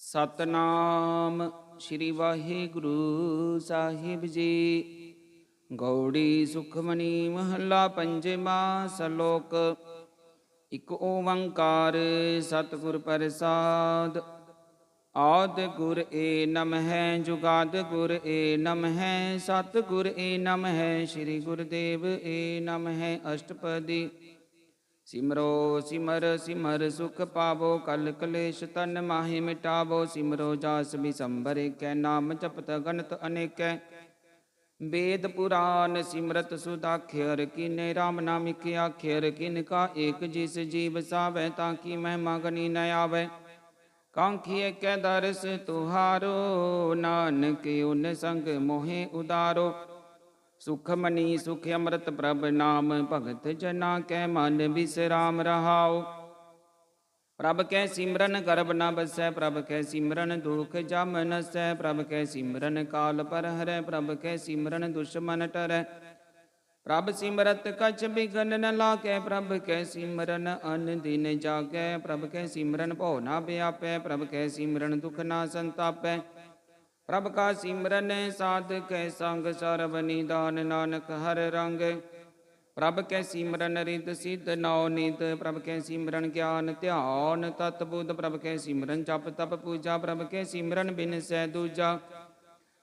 ਸਤਨਾਮ ਸ਼੍ਰੀ ਵਾਹਿਗੁਰੂ ਸਾਹਿਬ ਜੀ। ਗੌੜੀ ਸੁਖਮਨੀ ਮਹੱਲਾ ਪੰਜਵਾਂ। ਸ਼ਲੋਕ। ਇਕ ਓੰਕਾਰ ਸਤਿਗੁਰ ਪ੍ਰਸਾਦ। ਆਦਿ ਗੁਰ ਏ ਨਮਹਿ ਜੁਗਾਦ ਗੁਰ ਏ ਨਮਹਿ ਸਤਿਗੁਰ ਏ ਨਮਹਿ ਸ੍ਰੀ ਗੁਰਦੇਵ ਏ ਨਮਹਿ। ਅਸ਼ਟਪਦੀ। ਸਿਮਰੋ ਸਿਮਰ ਸਿਮਰ ਸੁਖ ਪਾਵੋ ਕਲ ਕਲੇਸ਼ ਤਨ ਮਾਹਿ ਮਿਟਾਵੋ। ਸਿਮਰੋ ਜਾਸ ਬਿਸੰਬਰ ਏਕੈ ਨਾਮ ਜਪਤ ਗਣਤ ਅਨੇਕੈ। ਵੇਦ ਪੁਰਾਨ ਸਿਮਰਤ ਸੁਦਾਖਿਅਰ ਕੀਨੇ ਰਾਮ ਨਾਮ ਇਕ ਆਖਿਅਰ। ਕਿਨ ਕਾ ਏਕ ਜਿਸ ਜੀ ਵਸਾਵੈ ਤਾਂ ਕੀ ਮਹਿਮਾ ਗਣੀ ਨ ਆਵੈ। ਕਾਂਖੀ ਏਕੈ ਦਰਸ ਤੁਹਾਰੋ ਨਾਨਕ ਉਨ ਸੰਗ ਮੋਹਿ ਉਦਾਰੋ। ਸੁਖਮਨੀ ਸੁਖ ਅੰਮ੍ਰਿਤ ਪ੍ਰਭ ਨਾਮ ਭਗਤ ਜਨਾ ਕੈ ਮਨ ਬਿਸਰਾਮ ਰਹਾਉ। ਪ੍ਰਭ ਕੈ ਸਿਮਰਨ ਗਰਭ ਨ ਬਸੈ ਪ੍ਰਭ ਕੈ ਸਿਮਰਨ ਦੁਖ ਜਮ ਨਸੈ। ਪ੍ਰਭ ਕੈ ਸਿਮਰਨ ਕਾਲ ਪਰ ਹਰੈ ਪ੍ਰਭ ਕੈ ਸਿਮਰਨ ਦੁਸ਼ਮਨ ਟਰੈ। ਪ੍ਰਭ ਸਿਮਰਤ ਕਛ ਬਿਘਨ ਨ ਲਾਗੈ ਪ੍ਰਭ ਕੈ ਸਿਮਰਨ ਅਨ ਦਿਨ ਜਾਗੈ। ਪ੍ਰਭ ਕੈ ਸਿਮਰਨ ਭਉ ਨ ਵਿਆਪੈ ਪ੍ਰਭ ਕੈ ਸਿਮਰਨ ਦੁਖ ਨ ਸੰਤਾਪੈ। ਪ੍ਰਭ ਕਾ ਸਿਮਰਨ ਸਾਧਕੈ ਸੰਗ ਸਰਬ ਨਿਦਾਨ ਨਾਨਕ ਹਰ ਰੰਗ। ਪ੍ਰਭ ਕੈ ਸਿਮਰਨ ਰਿਦ ਸਿਧ ਨੌ ਨਿਧ ਪ੍ਰਭ ਕੈ ਸਿਮਰਨ ਗਿਆਨ ਧਿਆਨ ਤਤ ਬੁੱਧ। ਪ੍ਰਭ ਕੈ ਸਿਮਰਨ ਜਪ ਤਪ ਪੂਜਾ ਪ੍ਰਭ ਕੈ ਸਿਮਰਨ ਬਿਨਸੈ ਦੂਜਾ।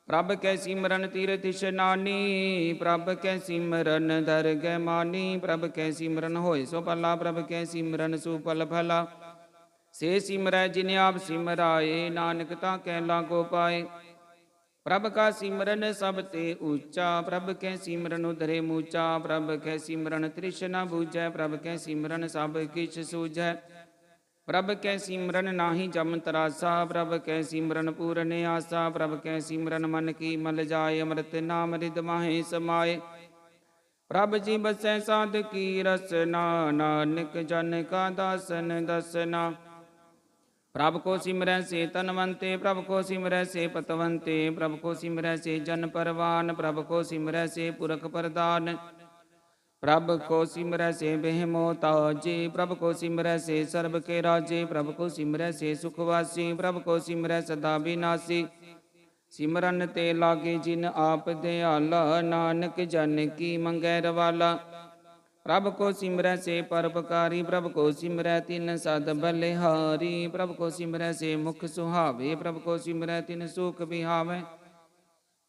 ਪ੍ਰਭ ਕੈ ਸਿਮਰਨ ਤੀਰਥ ਇਸ਼ਨਾਨੀ ਪ੍ਰਭ ਕੈ ਸਿਮਰਨ ਦਰਗਹਿ ਮਾਨੀ। ਪ੍ਰਭ ਕੈ ਸਿਮਰਨ ਹੋਇ ਸੋ ਭਲਾ ਪ੍ਰਭ ਕੈ ਸਿਮਰਨ ਸੁਫਲ ਭਲਾ। ਸੇ ਸਿਮਰੈ ਜਿਨ ਆਪ ਸਿਮਰਾਏ ਨਾਨਕ ਤਾਂ ਕੈ ਲਾਗੋ ਪਾਏ। ਪ੍ਰਭ ਕਾ ਸਿਮਰਨ ਸਭ ਤੇ ਊਚਾ ਪ੍ਰਭ ਕੈ ਸਿਮਰਨ ਉਧਰੇ ਮੂਚਾ। ਪ੍ਰਭ ਕੈ ਸਿਮਰਨ ਤ੍ਰਿਸ਼ਨਾ ਬੂਝੈ ਪ੍ਰਭ ਕੈ ਸਿਮਰਨ ਸਭ ਕਿਛ ਸੂਝੈ। ਪ੍ਰਭ ਕੈ ਸਿਮਰਨ ਨਾਹੀ ਜਮ ਤਰਾਸਾ ਪ੍ਰਭ ਕੈ ਸਿਮਰਨ ਪੂਰਨ ਆਸਾ। ਪ੍ਰਭ ਕੈ ਸਿਮਰਨ ਮਨ ਕੀ ਮਲ ਜਾਏ ਅੰਮ੍ਰਿਤ ਨਾਮ ਰਿਦ ਮਾਹੇ ਸਮਾਏ। ਪ੍ਰਭ ਜੀ ਬਸੈ ਸਾਧ ਕੀ ਰਸਨਾ ਨਾਨਕ ਜਨ ਕਾ ਦਾਸਨ ਦਸਨਾ। ਪ੍ਰਭ ਕੋ ਸਿਮਰੈ ਸੇ ਤਨਵੰਤੇ ਪ੍ਰਭ ਕੋ ਸਿਮਰੈ ਸੇ ਪਤਵੰਤੇ। ਪ੍ਰਭ ਕੋ ਸਿਮਰੈ ਸੇ ਜਨ ਪਰਵਾਨ ਪ੍ਰਭ ਕੋ ਸਿਮਰੈ ਸੇ ਪੁਰਖ ਪ੍ਰਦਾਨ। ਪ੍ਰਭ ਕੋ ਸਿਮਰੈ ਸੇ ਬਹਿਮੋ ਤਾਜੇ ਪ੍ਰਭ ਕੋ ਸਿਮਰੈ ਸੇ ਸਰਬ ਕੇ ਰਾਜੇ। ਪ੍ਰਭ ਕੋ ਸਿਮਰੈ ਸੇ ਸੁਖ ਵਾਸੀ ਪ੍ਰਭ ਕੋ ਸਿਮਰੈ ਸਦਾ ਬਿਨਾਸੀ। ਸਿਮਰਨ ਤੇ ਲਾਗੇ ਜਿਨ ਆਪ ਦਿਆਲਾ ਨਾਨਕ ਜਨ ਕੀ ਮੰਗੈ ਰਵਾਲਾ। ਪ੍ਰਭ ਕੋ ਸਿਮਰੈ ਸੇ ਪਰਉਪਕਾਰੀ ਪ੍ਰਭ ਕੋ ਸਿਮਰੈ ਤਿਨ ਸਦ ਬਲਿਹਾਰੀ। ਪ੍ਰਭ ਕੋ ਸਿਮਰੈ ਸੇ ਮੁਖ ਸੁਹਾਵੇ ਪ੍ਰਭ ਕੋ ਸਿਮਰੈ ਤਿਨ ਸੁਖ ਵਿਹਾਵੈ।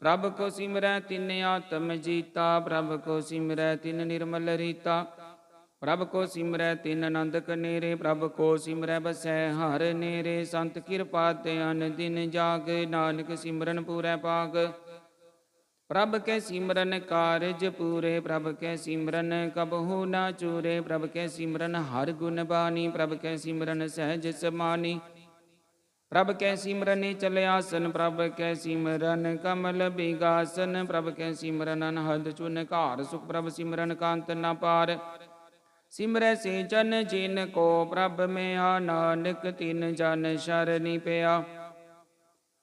ਪ੍ਰਭ ਕੋ ਸਿਮਰੈ ਤਿਨ ਆਤਮ ਜੀਤਾ ਪ੍ਰਭ ਕੋ ਸਿਮਰੈ ਤਿਨ ਨਿਰਮਲ ਰੀਤਾ। ਪ੍ਰਭ ਕੋ ਸਿਮਰੈ ਤਿਨ ਆਨੰਦ ਕਨੇਰੇ ਪ੍ਰਭ ਕੋ ਸਿਮਰੈ ਬਸੈ ਹਰ ਨੇਰੇ। ਸੰਤ ਕਿਰਪਾ ਤੇ ਅਨ ਦਿਨ ਜਾਗ ਨਾਨਕ ਸਿਮਰਨ ਪੂਰੈ ਭਾਗ। ਪ੍ਰਭ ਕੈ ਸਿਮਰਨ ਕਾਰਜ ਪੂਰੇ ਪ੍ਰਭ ਕੈ ਸਿਮਰਨ ਕਬਹੂ ਨਾ ਚੂਰੇ। ਪ੍ਰਭ ਕੈ ਸਿਮਰਨ ਹਰ ਗੁਣ ਬਾਣੀ ਪ੍ਰਭ ਕੈ ਸਿਮਰਨ ਸਹਿਜ ਸਮਾਨੀ। ਪ੍ਰਭ ਕੈ ਸਿਮਰਨ ਨਿਚਲ ਆਸਨ ਪ੍ਰਭ ਕੈ ਸਿਮਰਨ ਕਮਲ ਬਿਗਾਸਨ। ਪ੍ਰਭ ਕੈ ਸਿਮਰਨ ਅਨਹਦ ਚੁਨ ਘਾਰ ਸੁਖ ਪ੍ਰਭ ਸਿਮਰਨ ਕਾਂਤ ਨ ਪਾਰ। ਸਿਮਰੈ ਸੇ ਜਨ ਜਿਨ ਕੋ ਪ੍ਰਭ ਮਿਆ ਨਾਨਕ ਤਿਨ ਜਨ ਸ਼ਰਨੀ ਪਿਆ।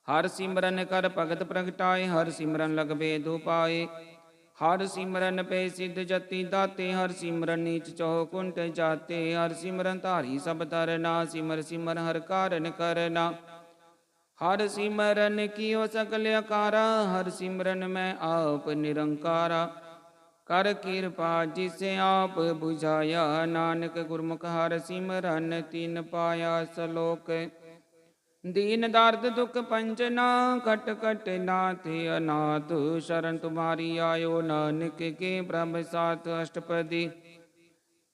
ਹਰ ਸਿਮਰਨ ਕਰ ਭਗਤ ਪ੍ਰਗਟਾਏ ਹਰ ਸਿਮਰਨ ਲਗ ਭੇਦ ਉਪਾਏ। ਹਰ ਸਿਮਰਨ ਪੈ ਸਿਧ ਜਤੀ ਦਾਤੇ ਹਰ ਸਿਮਰਨ ਨੀਚ ਚੌ ਕੁੰਟ ਜਾਤੇ। ਹਰ ਸਿਮਰਨ ਧਾਰੀ ਸਭ ਤਰਨਾ ਸਿਮਰ ਸਿਮਰ ਹਰ ਕਾਰਨ ਕਰਨਾ। ਹਰ ਸਿਮਰਨ ਕੀਓ ਸਕਲ ਆਕਾਰਾ ਹਰ ਸਿਮਰਨ ਮੈਂ ਆਪ ਨਿਰੰਕਾਰਾ। ਕਰ ਕਿਰਪਾ ਜਿਸ ਆਪ ਬੁਝਾਇਆ ਨਾਨਕ ਗੁਰਮੁਖ ਹਰ ਸਿਮਰਨ ਤਿਨ ਪਾਇਆ। ਸ਼ਲੋਕ। ਦੀਨ ਦਰਦ ਦੁਖ ਪੰਜਨਾ ਕਟ ਕਟ ਨਾਥ ਅਨਾਥ। ਸ਼ਰਨ ਤੁਮਾਰੀ ਆਇਓ ਨਾਨਕ ਕੇ ਪ੍ਰਭ ਸਾਥ। ਅਸ਼ਟਪਦੀ।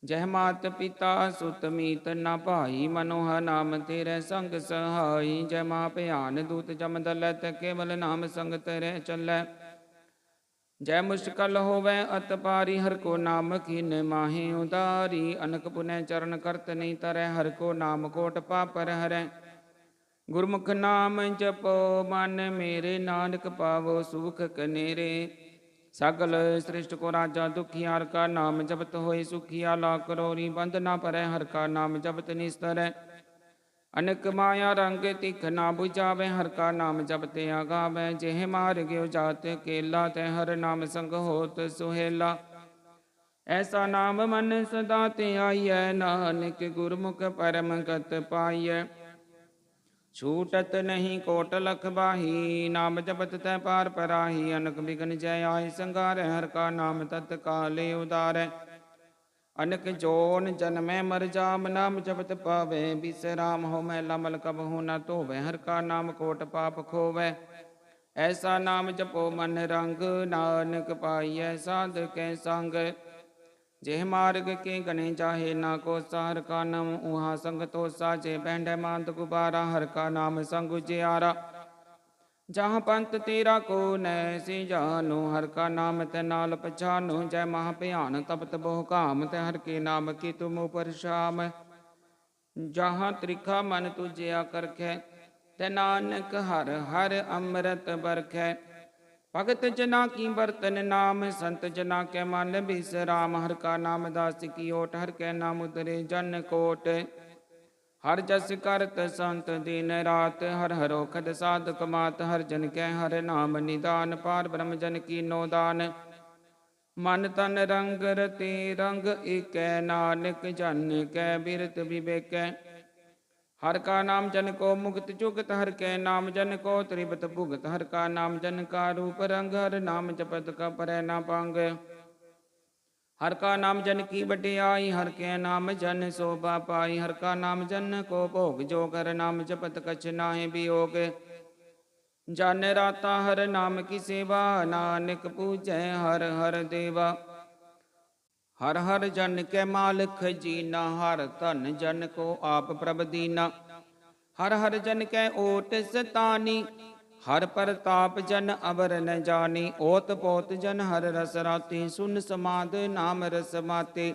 ਜਹ ਮਾਤ ਪਿਤਾ ਸੁਤ ਮੀਤ ਨ ਭਾਈ ਮਨੋਹਰ ਨਾਮ ਤੇਰੇ ਸੰਗ ਸਹਾਈ। ਜੈ ਮਾ ਭਿਆਨ ਦੂਤ ਜਮ ਦਲਤ ਕੇਵਲ ਨਾਮ ਸੰਗ ਤੇਰੇ ਚੱਲੈ। ਜੈ ਮੁਸ਼ਕਲ ਹੋਵੈ ਅਤ ਪਾਰੀ ਹਰ ਕੋ ਨਾਮ ਕੀਨ ਮਾਹੇ ਉਦਾਰੀ। ਅਨਕ ਪੁਨੈ ਚਰਨ ਕਰਤ ਨਹੀਂ ਤਰੈ ਹਰ ਕੋ ਨਾਮ ਕੋਟ ਪਾਪਰ ਹਰੈ। ਗੁਰਮੁਖ ਨਾਮ ਜਪੋ ਮਨ ਮੇਰੇ ਨਾਨਕ ਪਾਵੋ ਸੁਖ ਕਨੇਰੇ। ਸਗਲ ਸ੍ਰਿਸ਼ਟ ਕੋ ਰਾਜਾ ਦੁਖੀਆ ਹਰ ਕਾ ਨਾਮ ਜਪਤ ਹੋਏ ਸੁਖੀਆ। ਲਾ ਕਰੋਰੀ ਬੰਧ ਨਾ ਪਰੈ ਹਰ ਕਾ ਨਾਮ ਜਪਤ ਨਿਸਤਰੈ। ਅਨਕ ਮਾਇਆ ਰੰਗ ਤਿਖ ਨਾ ਬੁਝਾਵੈ ਹਰ ਕਾ ਨਾਮ ਜਪਤੇ ਆਗਾਵੈ। ਜਿਹ ਮਾਰ ਗਿਓ ਜਾਤ ਕੇਲਾ ਤੈ ਹਰ ਨਾਮ ਸੰਗ ਹੋਤ ਸੁਹੇਲਾ। ਐਸਾ ਨਾਮ ਮਨ ਸਦਾ ਧਿਆਈਐ ਨਾਨਕ ਗੁਰਮੁਖ ਪਰਮ ਗਤ ਪਾਈਐ। छूटत नहीं कोट लख बाही, नाम जपत तै पार पराही। अनक बिघन जय आय संगार, हर का नाम तत्काले उदार। अनक जोन जन्मै मर जाम, नाम जपत पावे बिसराम। हो मैला मल कबहु न धोवै, हर का नाम कोट पाप खोवै। ऐसा नाम जपो मन रंग, नानक पाइयै साध कै संग। जेह मार्ग के गणे जाहे ना को, हर का नाम उहा संग तोसा। जे बैंड मांद गुबारा, हर का नाम संग उजियारा। जहाँ पंथ तेरा को नैसे जानो, हर का नाम ते नाल पछानो। जय महा भयान तपत बहु काम, ते हर के नाम की तुम उपर शाम। जहाँ त्रिखा मन तुझिया करखै, ते नानक हर हर अमृत बरखै। भगत जना की बरतन नाम, संत जना के मन बिसराम। हर का नाम दास की ओट, हर के नाम उतरे जन कोट। हर जस करत संत दिन रात, हर हरो खद साधक मात। हर जन कै हर नाम निदान, पार ब्रह्म जन की नो दान। मन तन रंग रते रंग एकै, नानक जन कै बिरत विवेकै। हर का नाम जन को मुक्त जुगत, हर के नाम जन को त्रिपत भुगत। हर का नाम जन का रूप रंग, हर नाम जपत का परै ना पांग। हर का नाम जन की बड़ियाई, हर के नाम जन शोभा पाई। हर का नाम जन को भोग, जो कर नाम जपत कछ नाहि वियोग। जन राता हर नाम की सेवा, नानक पूजै हर हर देवा। हर हर जन के मालिक जीना, हर धन जन को आप प्रभ दीना। हर हर जन कै ओट सतानी, हर प्रताप जन अवर न जानी। ओत पोत जन हर रस राती, सुन समाद नाम रस माते।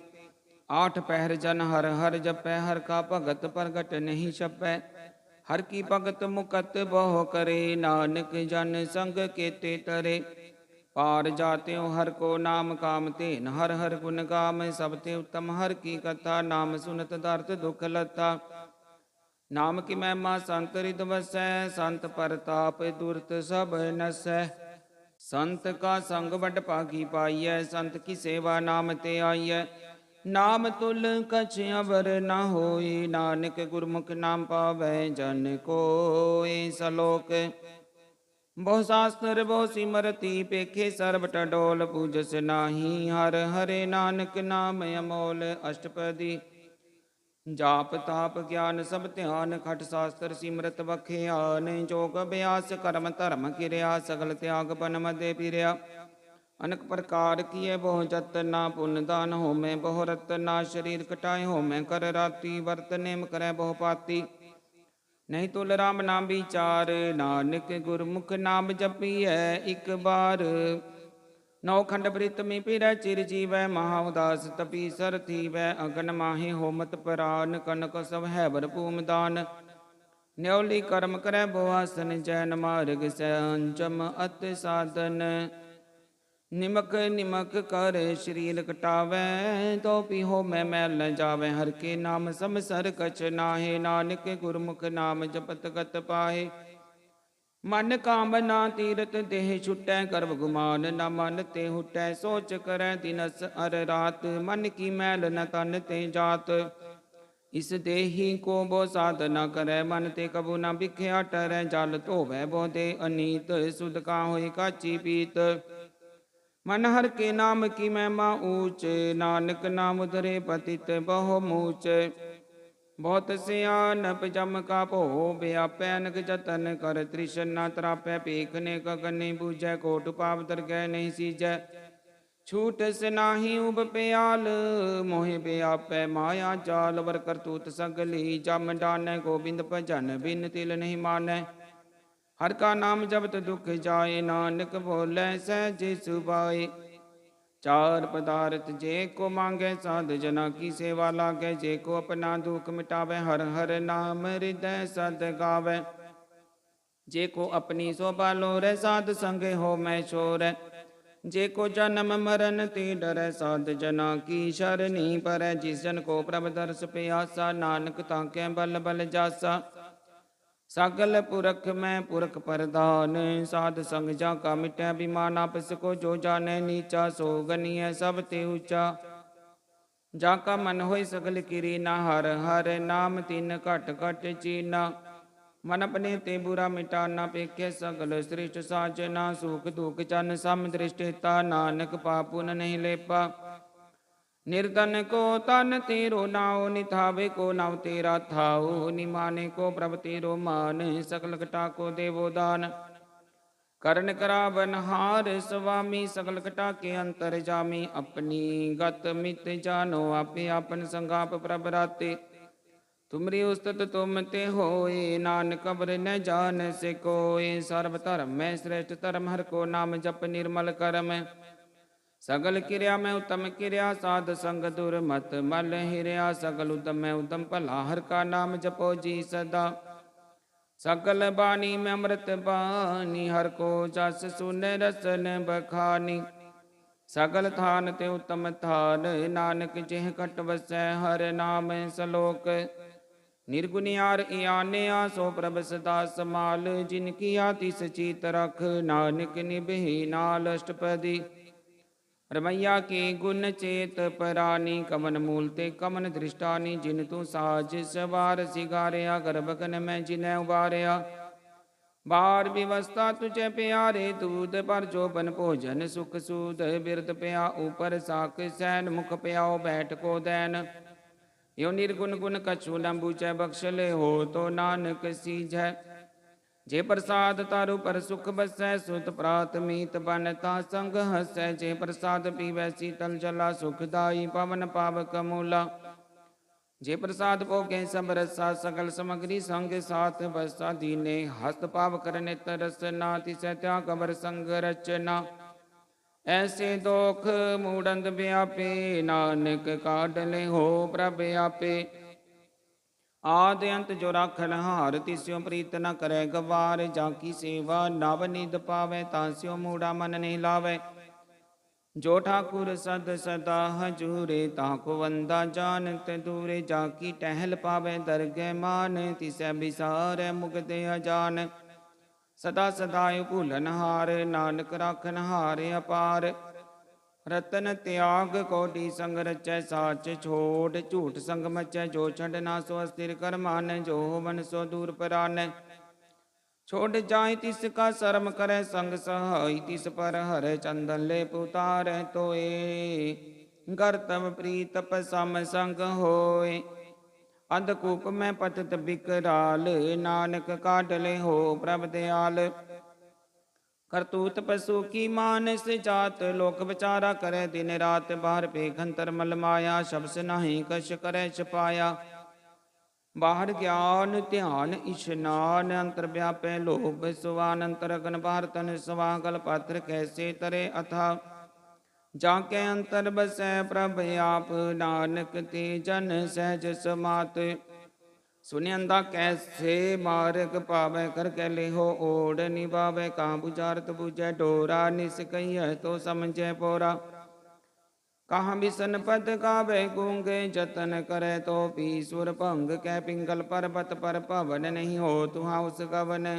आठ पहर जन हर हर जपै, हर का भगत प्रगट नहीं छपै। हर की भगत मुकत बहु करे, नानक जन संग केते तरे। पार जात्यो हर को नाम काम तेन, हर हर गुण गाम सबते उत्तम। हर की कथा नाम सुनत दर्द दुख लता। नाम की महिमा संत हृद वसै, संत परताप दुरत सब नसै। संत का संग बड़ भागी पाइयै, संत की सेवा नाम ते आइयै। नाम तुल कछ अवर न होई, नानक गुरमुख नाम पावै जन कोय। सलोक बहु शास्त्र बहु सिमरति, पेखे सर्ब टडोल। पूजस नाही हर हरे, नानक नाम अमोल। अष्टपदी जाप ताप ज्ञान सब ध्यान, खट शास्त्र सिमरत बखियान। जोग अभ्यास कर्म धर्म किरिया, सगल त्याग बन मदे फिरिया। अनेक प्रकार किए बहु जतना, पुन दान होमै बहु रतना। शरीर कटाए होमै कर राती, वर्त नेम करै बहु पाती। नहीं तुल राम नाम विचार, नानक गुरमुख नाम जपिए एक बार। नौ खंड वृत में फिरै चिर जीवै, महा उदास तपी सर थीवै। अगन माहे होमत परान, कनक सब है बर भूम दान। न्योली कर्म करै बोआसन, जैन मार्ग संचम अत साधन। निमक निमक कर शरीर कटावै, तो पीहो मैं मैल न जावै। हर के नाम समसर कछ नाहे, नानक गुरमुख नाम जपत गत पाहे। मन कामना तीरथ देह छुटै, गर्भ गुमान न मन ते हुटै। सोच करै दिनस अर रात, मन की मैल न तन ते जात। इस देही को बो साध न करै, मन ते कबू न बिख्या टरै। जल धोवै बो दे अनीत, सुध का होई काची पीत। मन हर के नाम की महिमा ऊंच, नानक नाम उधरे पतित बहु मूच। बहुत सियानप जम का भो, व्यापै अनक जतन कर। तृष्णा त्रापै पेखने गगन, बूझै कोट पाप दरगह नहीं सीजै। छूट से नाही उब प्याल, मोहि व्यापै माया जाल। वर करतूत सगली जम डानै, गोबिंद भजन बिन तिल नहीं मानै। हर का नाम जपत दुख जाए, नानक बोलै सहज सुभाए। चार पदार्थ जे को मांगे, साध जना की सेवा लागे। जे को अपना दुख मिटावे, हर हर नाम हृदय सद गावे। जे को अपनी शोभा लोरै, साध संग हो मैं शोरै। जे को जन्म मरण ते डरै, साध जना की शरणी परै। जिस जन को प्रभ दर्श प्यासा, नानक ताकै बल बल जासा। सगल पुरख में पुरख प्रधान, साध संग जाका मिटै अभिमान। आपस को जो जाने नीचा, सो गनिय सब ते ऊंचा। जाका मन होय सगल किरीना, हर हर नाम तिन घट घट चीना। मन अपने ते बुरा मिटाना पेखे सगल श्रेष्ठ साजना सुख दुख चन सम दृष्टिता नानक पापुन नहीं लेपा निर्धन को तन तेरो नाव निथावे को नाव तेरा थाओ निमाने को प्रभ तेरो मान सकल घटा को देवो दान करण करावन हार स्वामी सकल घटा के अंतर जामी अपनी गत मित जानो आपे आपन संगाप प्रभ राते तुमरी उस्तत तुम ते होए नानक अवर न जान से कोय सर्व धर्म में श्रेष्ठ धर्म हर को नाम जप निर्मल करम सगल क्रिया में उत्तम क्रिया साध संग दुर्मत मल हिरिया सगल उत्तम में उत्तम भला हर का नाम जपो जी सदा सकल बानी में अमृत बानी हर को जस सुन रसन बखानी सकल थान ते उत्तम थान नानक जिह कट वसै हर नाम सलोक निर्गुनियार इयानिया सो प्रभ सदा समाल जिनकी आति सचीत रख नानक निभहि नाल अष्टपदी रमैया के गुण चेत परानी कमन मूल ते कमन दृष्टानी जिन तू साज सवार सिगारिया गर्भगन में जिन्हें उबारिया बार विवस्था तुझे प्यारे दूध पर जो बन भोजन सुख सूद बिरद प्या ऊपर साक सैन मुख प्याओ बैठ को दैन यो निर्गुण गुण कछु न बूझै बख्श ले हो तो नानक सीझै जे प्रसाद तारु पर सुख बसै सुत प्रात मीत बनता संग हसै जे प्रसाद पीवै शीतल जला सुखदाई पवन पावक मूला जे प्रसाद भोगे सब रसा सकल सामग्री संग साथ बसा दीने हस्त पाव कर नित रसना तिसै त्याग अवर संग रचना ऐसे दोख मूडंद व्यापे नानक काढ़ ले हो प्रभ आपे आदि अंत जो राखन हार तिस्यो प्रीत न करे गवार जाकी सेवा नव निध पावे तास्यो मूढ़ा मन नहीं लावे जो ठाकुर सद सदा हजूरे ताको वंदा जानत दूरे जाकी टहल पावे दरगह मान तिसै बिसार मुगदे अजान सदा सदाय भूलन हार नानक राखन हार अपार रतन त्याग कोटि संग रचै साच छोड़ झूठ संग मचै जो छड़ना सो अस्थिर कर मान जो मन सो दूर परान छोड़ जाय तिसका शर्म करे संग सहाय तिस पर हर चंदन ले पुतार तोए गर्तव प्रीतप सम संग होय अंधकूप में पतित बिकराल नानक काढ़ ले हो प्रभ दयाल करतूत पशु की मानस जात लोक विचारा करे दिन रात बाहर पेखंतर मल माया शब्द नहीं कश करे छपाया बाहर ज्ञान ध्यान इशनान अंतर व्यापे लोभ सुवान अंतर अगन बाहर तन स्वागल पात्र कैसे तरे अथा जाके अंतर बसै प्रभ आप नानक ते जन सहज समात सुनियंदा कैसे मार्ग पावे कर के ले हो ओढ़ निभावे कहाँ बुझारत बुझे डोरा निस कहिए तो समझे पोरा कहाँ बिसन पद गावे गूंगे जतन करे तो पीसुर भंग कै पिंगल पर्वत पर पवन नहीं हो तुहा उस गवन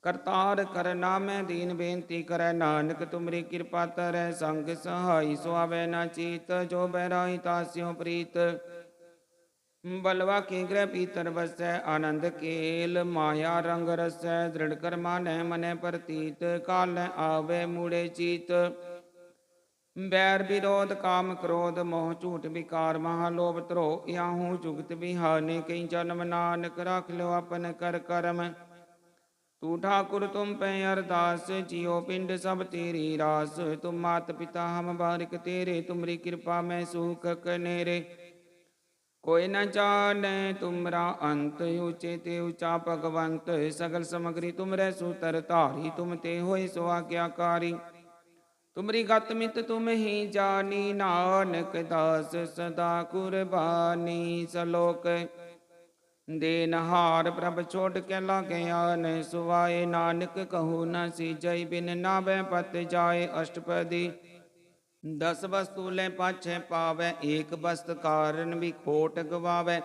करतार करना मैं दीन बेनती करे नानक तुमरी कृपा तरह संग सहाय सुहावे न चीत जो बैराई तास्यों प्रीत बलवा के ग्रह पीतर बसै आनंद केल माया रंग रसै दृढ़ कर माने मने प्रतीत काल आवे मूड़े चीत बैर विरोध काम क्रोध मोह झूठ विकार महालोभ द्रोह याहू जुगत बिहाने कई जन्म नानक रख लो अपन कर कर्म तू ठाकुर तुम पे अरदास जियो पिंड सब तेरी रास तुम मात पिता हम बारिक तेरे तुमरी कृपा में सुख कनेरे कोई न जाने तुमरा अंत ऊंचे ते ऊंचा भगवंत सगल सामग्री तुमरे सूतर धारी तुम ते होए सो आज्ञाकारी तुमरी गत मित तुम ही जानी नानक दास सदा कुर्बानी सलोक देनहार प्रभ छोड़ के लागे आन सुवाए नानक कहू न सीजय बिन नावे पत जाए अष्टपदी 10 वस्तु ले पाछे पावे एक वस्त कारण भी खोट गवावे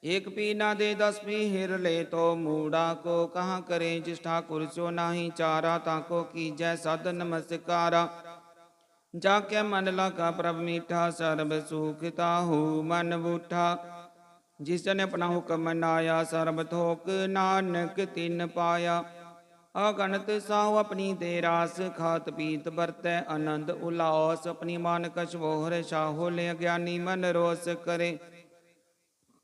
एक पीना दे 10 पी हिर ले तो मूड़ा को कहाँ करे जिस ठाकुर सो नाही चारा ताको कीजै सद नमस्कारा जाके मन लगा प्रभ मीठा सर्व सुखता हूँ मन बूठा जिस जन अपना हुक्म मनाया, सर्ब थोक नानक तिन पाया। अगणत साहु अपनी दे रास, खात पीत बरतै आनंद उल्लास। अपनी मान कछ वोहर शाहो, ले अज्ञानी मन रोस करे।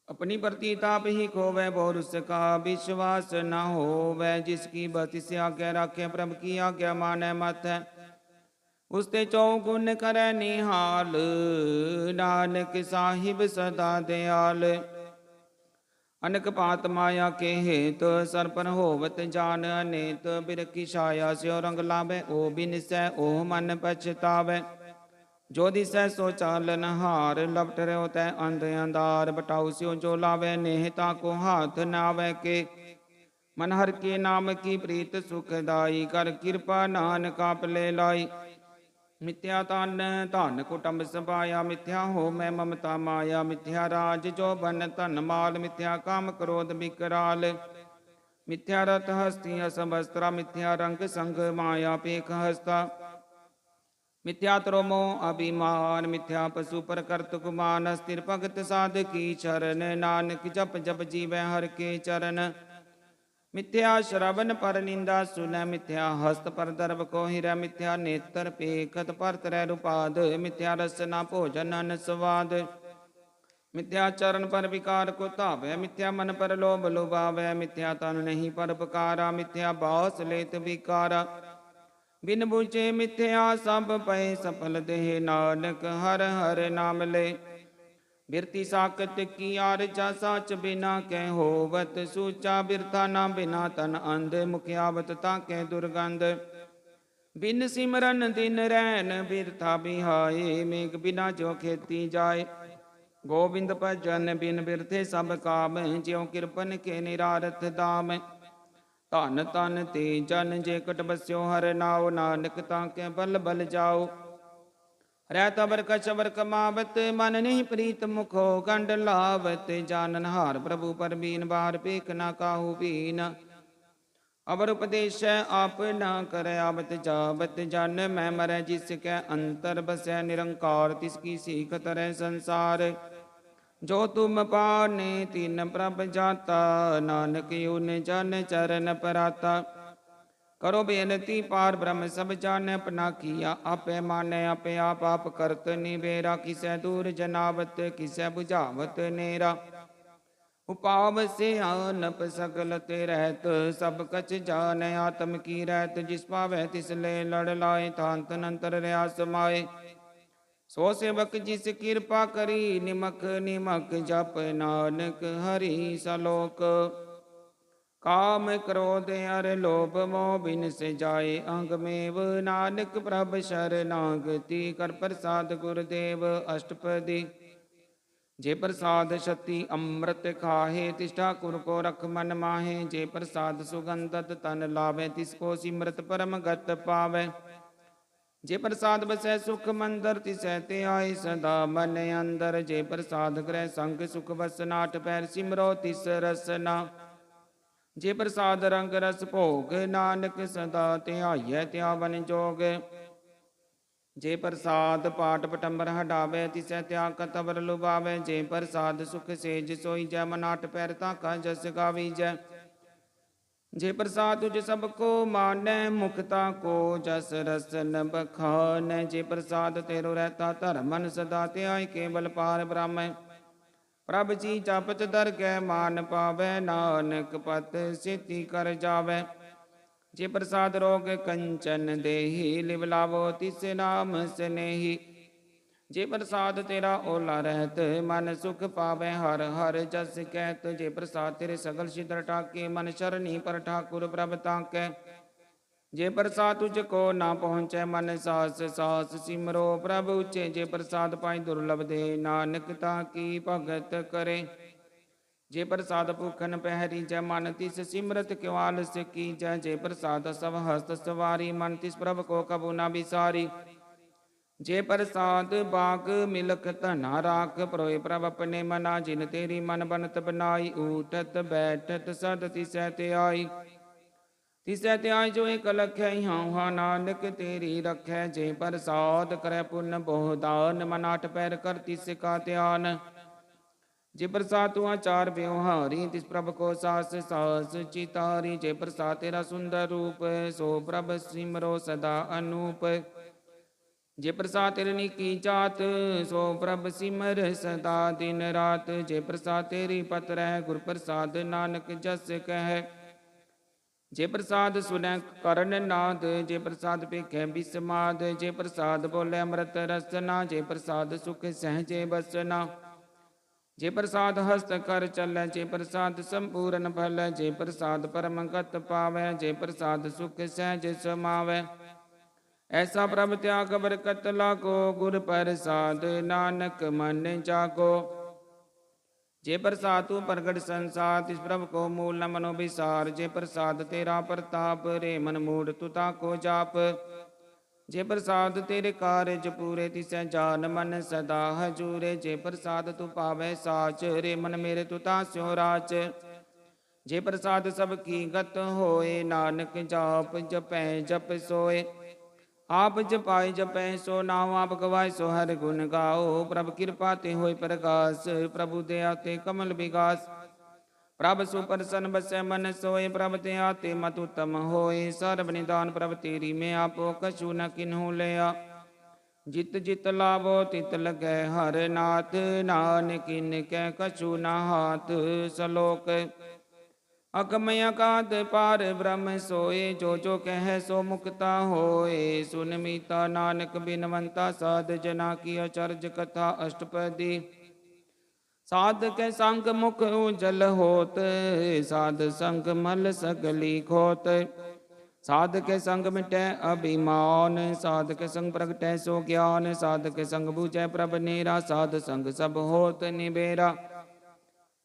अपनी प्रतीताप ही खोवै, बोर उसका विश्वास न होवै। जिसकी बत से आज्ञा राखे, प्रभु की आज्ञा मानै मत है। उसते चौगुन करै निहाल, नानक साहिब सदा दयाल। अनक पात माया के हेत, सर पर होवत जान अनेत। बिरखी छाया स्यो रंग लाभै, ओ बिनसै ओह मन पछतावै। जो दिसै सो चालन हार, लपट रहो तै अंध अंधार। बटाऊ स्यो जो लावै, नेहता को हाथ नावै के। मन हर के नाम की प्रीत सुखदाई, कर कृपा नानक आप ले लाई। मिथ्या तन धन कुटुंब सभाया, मिथ्या हो मैं ममता माया। मिथ्या राज जो बन धन माल, मिथ्या काम क्रोध विकराल। मिथ्या रथ हस्ती असवस्त्रा, मिथ्या रंग संग माया पेख हस्ता। मिथ्या त्रोमो अभिमान, मिथ्या पशु पर कर्तुक मान। स्थिर भगत साध की चरण, नानक जप जप जीवै हर के चरण। मिथ्या श्रवण पर निंदा सुनै, मिथ्या हस्त पर दर्भ को हिरै। मिथ्या नेत्र पेखत पर तरह रुपाद, मिथ्या रसना भोजन अन स्वाद। मिथ्या चरण पर विकार को धावै, मिथ्या मन पर लोभ लुभावै। मिथ्या तन नहीं पर पुकारा, मिथ्या बास लेत विकारा। बिन बुझे मिथ्या सब पै, सफल देह नानक हर हर नाम ले। बिरती साकत की आरजा, साच बिना कै होवत सूचा। बिरथा ना बिना तन अंध, मुखियावत ताकै दुर्गंध। बिन सिमरन दिन रैन, बिरथा बिहाए। मेघ बिना जो खेती जाए, गोविंद भजन बिन बिरथे सब काम। ज्यों कृपन के निरारथ दाम। धन तन ते जन जे कट बस्यो, हर नाव नानक ताकै बल बल जाओ। रहत अबर कछ अबर कमावत, मन नहीं प्रीत मुखो गंड लावत। जानन हार प्रभु पर बीन, बाहर पेख ना काहू बीन। अबर उपदेश आप ना कर, आवत जावत जन। मैं मरै जिसकै अंतर बसै निरंकार, तिसकी सीख तरह संसार। जो तुम पाने तिन प्रभ जाता, नानक यून जन चरण पराता। करो बेनती पार ब्रह्म सब जाने, अपना किया आपे माने। आपे आप करत निबेरा, किसै दूर जनावत किसै बुझावत नेरा। उपाव से आनप सकल ते रहत, सब कछ जान आत्म की रहत। जिस पावै तिस ले लड़ लाए, थान तन अंतर रहा समाए। सो सेवक जिस कृपा करी, निमक निमक जप नानक हरि सलोक। काम क्रोध अर लोभ मोह बिन से जाए, अंग मेव नानक प्रभ शरणागति। कर प्रसाद गुरुदेव अष्टपदी, जे प्रसाद शक्ति अमृत खाहे। तिस ठाकुर को रख मन माहे, जे प्रसाद सुगंधत तन लावे। तिसको सिमरत परम गत पावे। जे प्रसाद बसै सुख मंदर, तिसै ते आए सदा मन अंदर। जे प्रसाद ग्रह संग सुख बसना, आठ पैर सिमरो तिस रसना। जे प्रसाद रंग रस भोग, नानक सदा ध्याइयै त्यावन जोग। जे प्रसाद पाठ पटंबर हटावे, तिसै त्याग कतवर लुभावे। जे प्रसाद सुख सेज सोई जै, मन आठ पैर ताका जस गावीजै। जे प्रसाद तुझ सबको मानै, मुक्ता को जस रसन बखानै। जे प्रसाद तेरो रहता धर्म, मन सदा ध्याय केवल पार ब्रह्म। प्रभ जी जपत दरगह मान पावै, नानक पत सिद्धि कर जावै। जे प्रसाद रोग कंचन देहि, लिव लावो तिस नाम स्नेही। जे प्रसाद तेरा ओला रहत, मन सुख पावै हर हर जस कहत। जे प्रसाद तेरे सगल सिद्ध ठाके, मन शरणी पर ठाकुर प्रभ ताकै। जे प्रसाद तुझको ना पहुँचै, मन सास सास सिमरो प्रभु उचे। जे प्रसाद पाई दुर्लभ दे, नानक ताकी भगत करे। जे प्रसाद भूखन पहरी जय, मन तिस सिमरत क्यों आलस की जय। जे प्रसाद सब हस्त सवारी, मन तिस प्रभ को कबू ना बिसारी। जे प्रसाद बाग मिलख धना राख, परोए प्रभ अपने मना। जिन तेरी मन बनत बनाई, उठत बैठत सद तिसै ते आई। तिसै त्याय जो एक लखै, हाँ नानक तेरी रखै। जे प्रसाद करे पुन बहु दान, मन आठ पैर कर तिस का ध्यान। जे प्रसाद तू आचार व्यवहारी तिस प्रभ को सास सास चितारी। जे प्रसाद तेरा सुंदर रूप सो प्रभ सिमरो सदा अनूप। जे प्रसाद तेरी निकी जात सो प्रभ सिमर सदा दिन रात। जे प्रसाद तेरी पत रह गुर प्रसाद नानक जस कह। जे प्रसाद सुनै करण नाद जे प्रसाद पेखै बिस्माद। जे प्रसाद बोले अमृत रसना जे प्रसाद सुख सहजे बसना। जे प्रसाद हस्त कर चलै जे प्रसाद संपूर्ण फल। जे प्रसाद परम गत पावै जे प्रसाद सुख सहज समावै। ऐसा प्रभ त्याग बरकत लागो गुर प्रसाद नानक मन जागो। जे प्रसाद तू प्रगट संसार तिस प्रभ को मूल न मनो विसार। जे प्रसाद तेरा प्रताप रे मन मूढ़ तू ताको जाप। जे प्रसाद तेरे कारज पूरे तिसै जान मन सदा हजूरे। जे प्रसाद तू पावै साच रे मन मेरे तू तास्यो राच। जे प्रसाद सब की गत होए नानक जाप जपै जप सोए। आप जपाए जपै सो नाम आप गवाए सो हर गुण गाओ। प्रभ कृपा ते होए प्रकाश प्रभु दया ते कमल विगास। प्रभ सुप्रसन्न बसै मन सोए प्रभ ते आते मत उत्तम होए। सर्व निदान प्रभ तेरी में आपो कछु न किन्हू लिया। जित जित लाभो तित लगै हर नाथ नानक किन्कै कछु न हाथ। सलोक अगम अगाध पार ब्रह्म सोए जो जो कह सो मुक्ता होए। सुन मीता नानक बिनवंता साध जना की अचरज कथा अष्टपदी। साध के संग मुख उजल होत साध संग मल सगली खोत। साध के संग मिटै अभिमान साध के संग प्रगटै सो ज्ञान। साध के संग बूझै प्रभ नेरा साध संग सब होत निबेरा।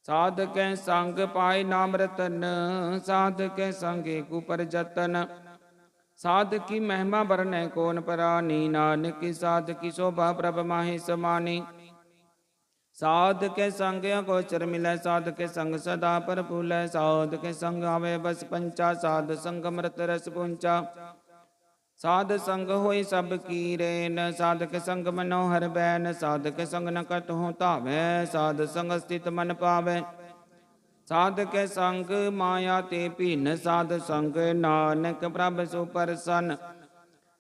साध के संग पाए नाम रतन साध के संगे कुपर जतन। साध की महिमा बरनै कौन परानी नानक साध की शोभा प्रभ माहि समानी। साध के संग अगोचर मिलै साध के संग सदा प्रफुल्लै। साध के संग आवे बस पंचा साध संग अमृत रस पुंचा। साध संग होई सब की रेन साध के संग मनोहर बैन। साध के संग न कतहु धावै साध संग स्थित मन पावै। साध के संग माया ते भीन साध संग नानक प्रभ सुप्रसन्न।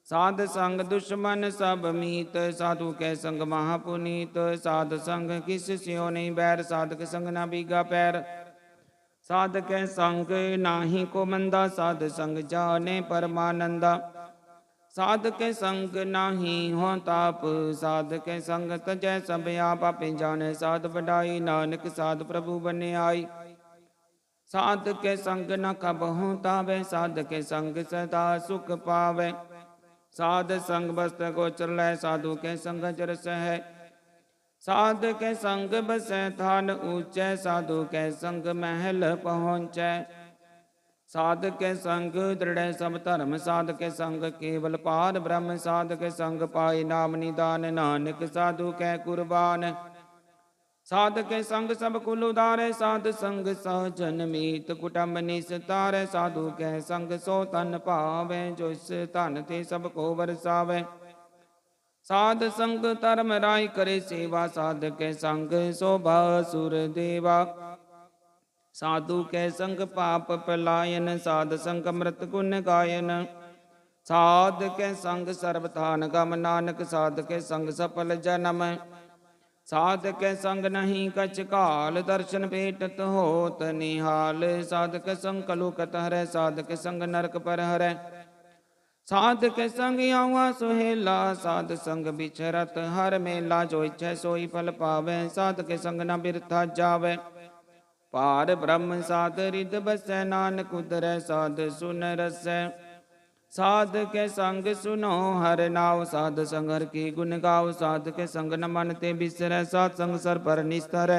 साध संग दुश्मन सब मीत साधु के संग महापुनीत। साध संग किस स्यो नहीं बैर साध के संग न बीगा पैर। साध के संग नाही को मंदा साध संग जाने परमानंदा। साध के संग नाही हो ताप साध के संग तजै सब आप आपे जाने। साध बढ़ाई नानक साध प्रभु बने आई। साध के संग न कबहु तावै साध के संग सदा सुख पावै। साध संग बस्त गोचर लै साधु के संग जरस है। साध के संग बसै थान ऊंचै साधु के संग महल पहुँचै। साध के संग दृढ़ सब धर्म साध के संग केवल पार ब्रह्म। साध के संग पाए नाम निदान नानक साधु कै कुर्बान। साध के संग सब कुल उदारे साध संग सहजन मीत कुटुंब निस्तारै। साधु कै संग सो तन पावै जो इस धन ते सब को बरसावै। साध संग धर्म राय करे सेवा साध के संग शोभा सुर देवा। साधु के संग पाप पलायन साध संग अमृत गुण गायन। साध के संग सर्वथान गम नानक साध के संग सफल जन्म। साध के संग नहीं कछ काल दर्शन भेटत होत निहाल। साध के संग कलुकत हरै साध के संग नरक पर हरै। साध के संग आवा सुहेला साध संग बिछरत हर मेला। जो इच्छै सोई फल पावै साध के संग न बिरथा जावै। पार ब्रह्म साध रिद बसै नानक उतरै साध सुन रसै। साध के संग सुनो हर नाव साध संग हर की गुण गाओ। साध के संग न मन ते बिसरै साध संग सर पर निस्तर।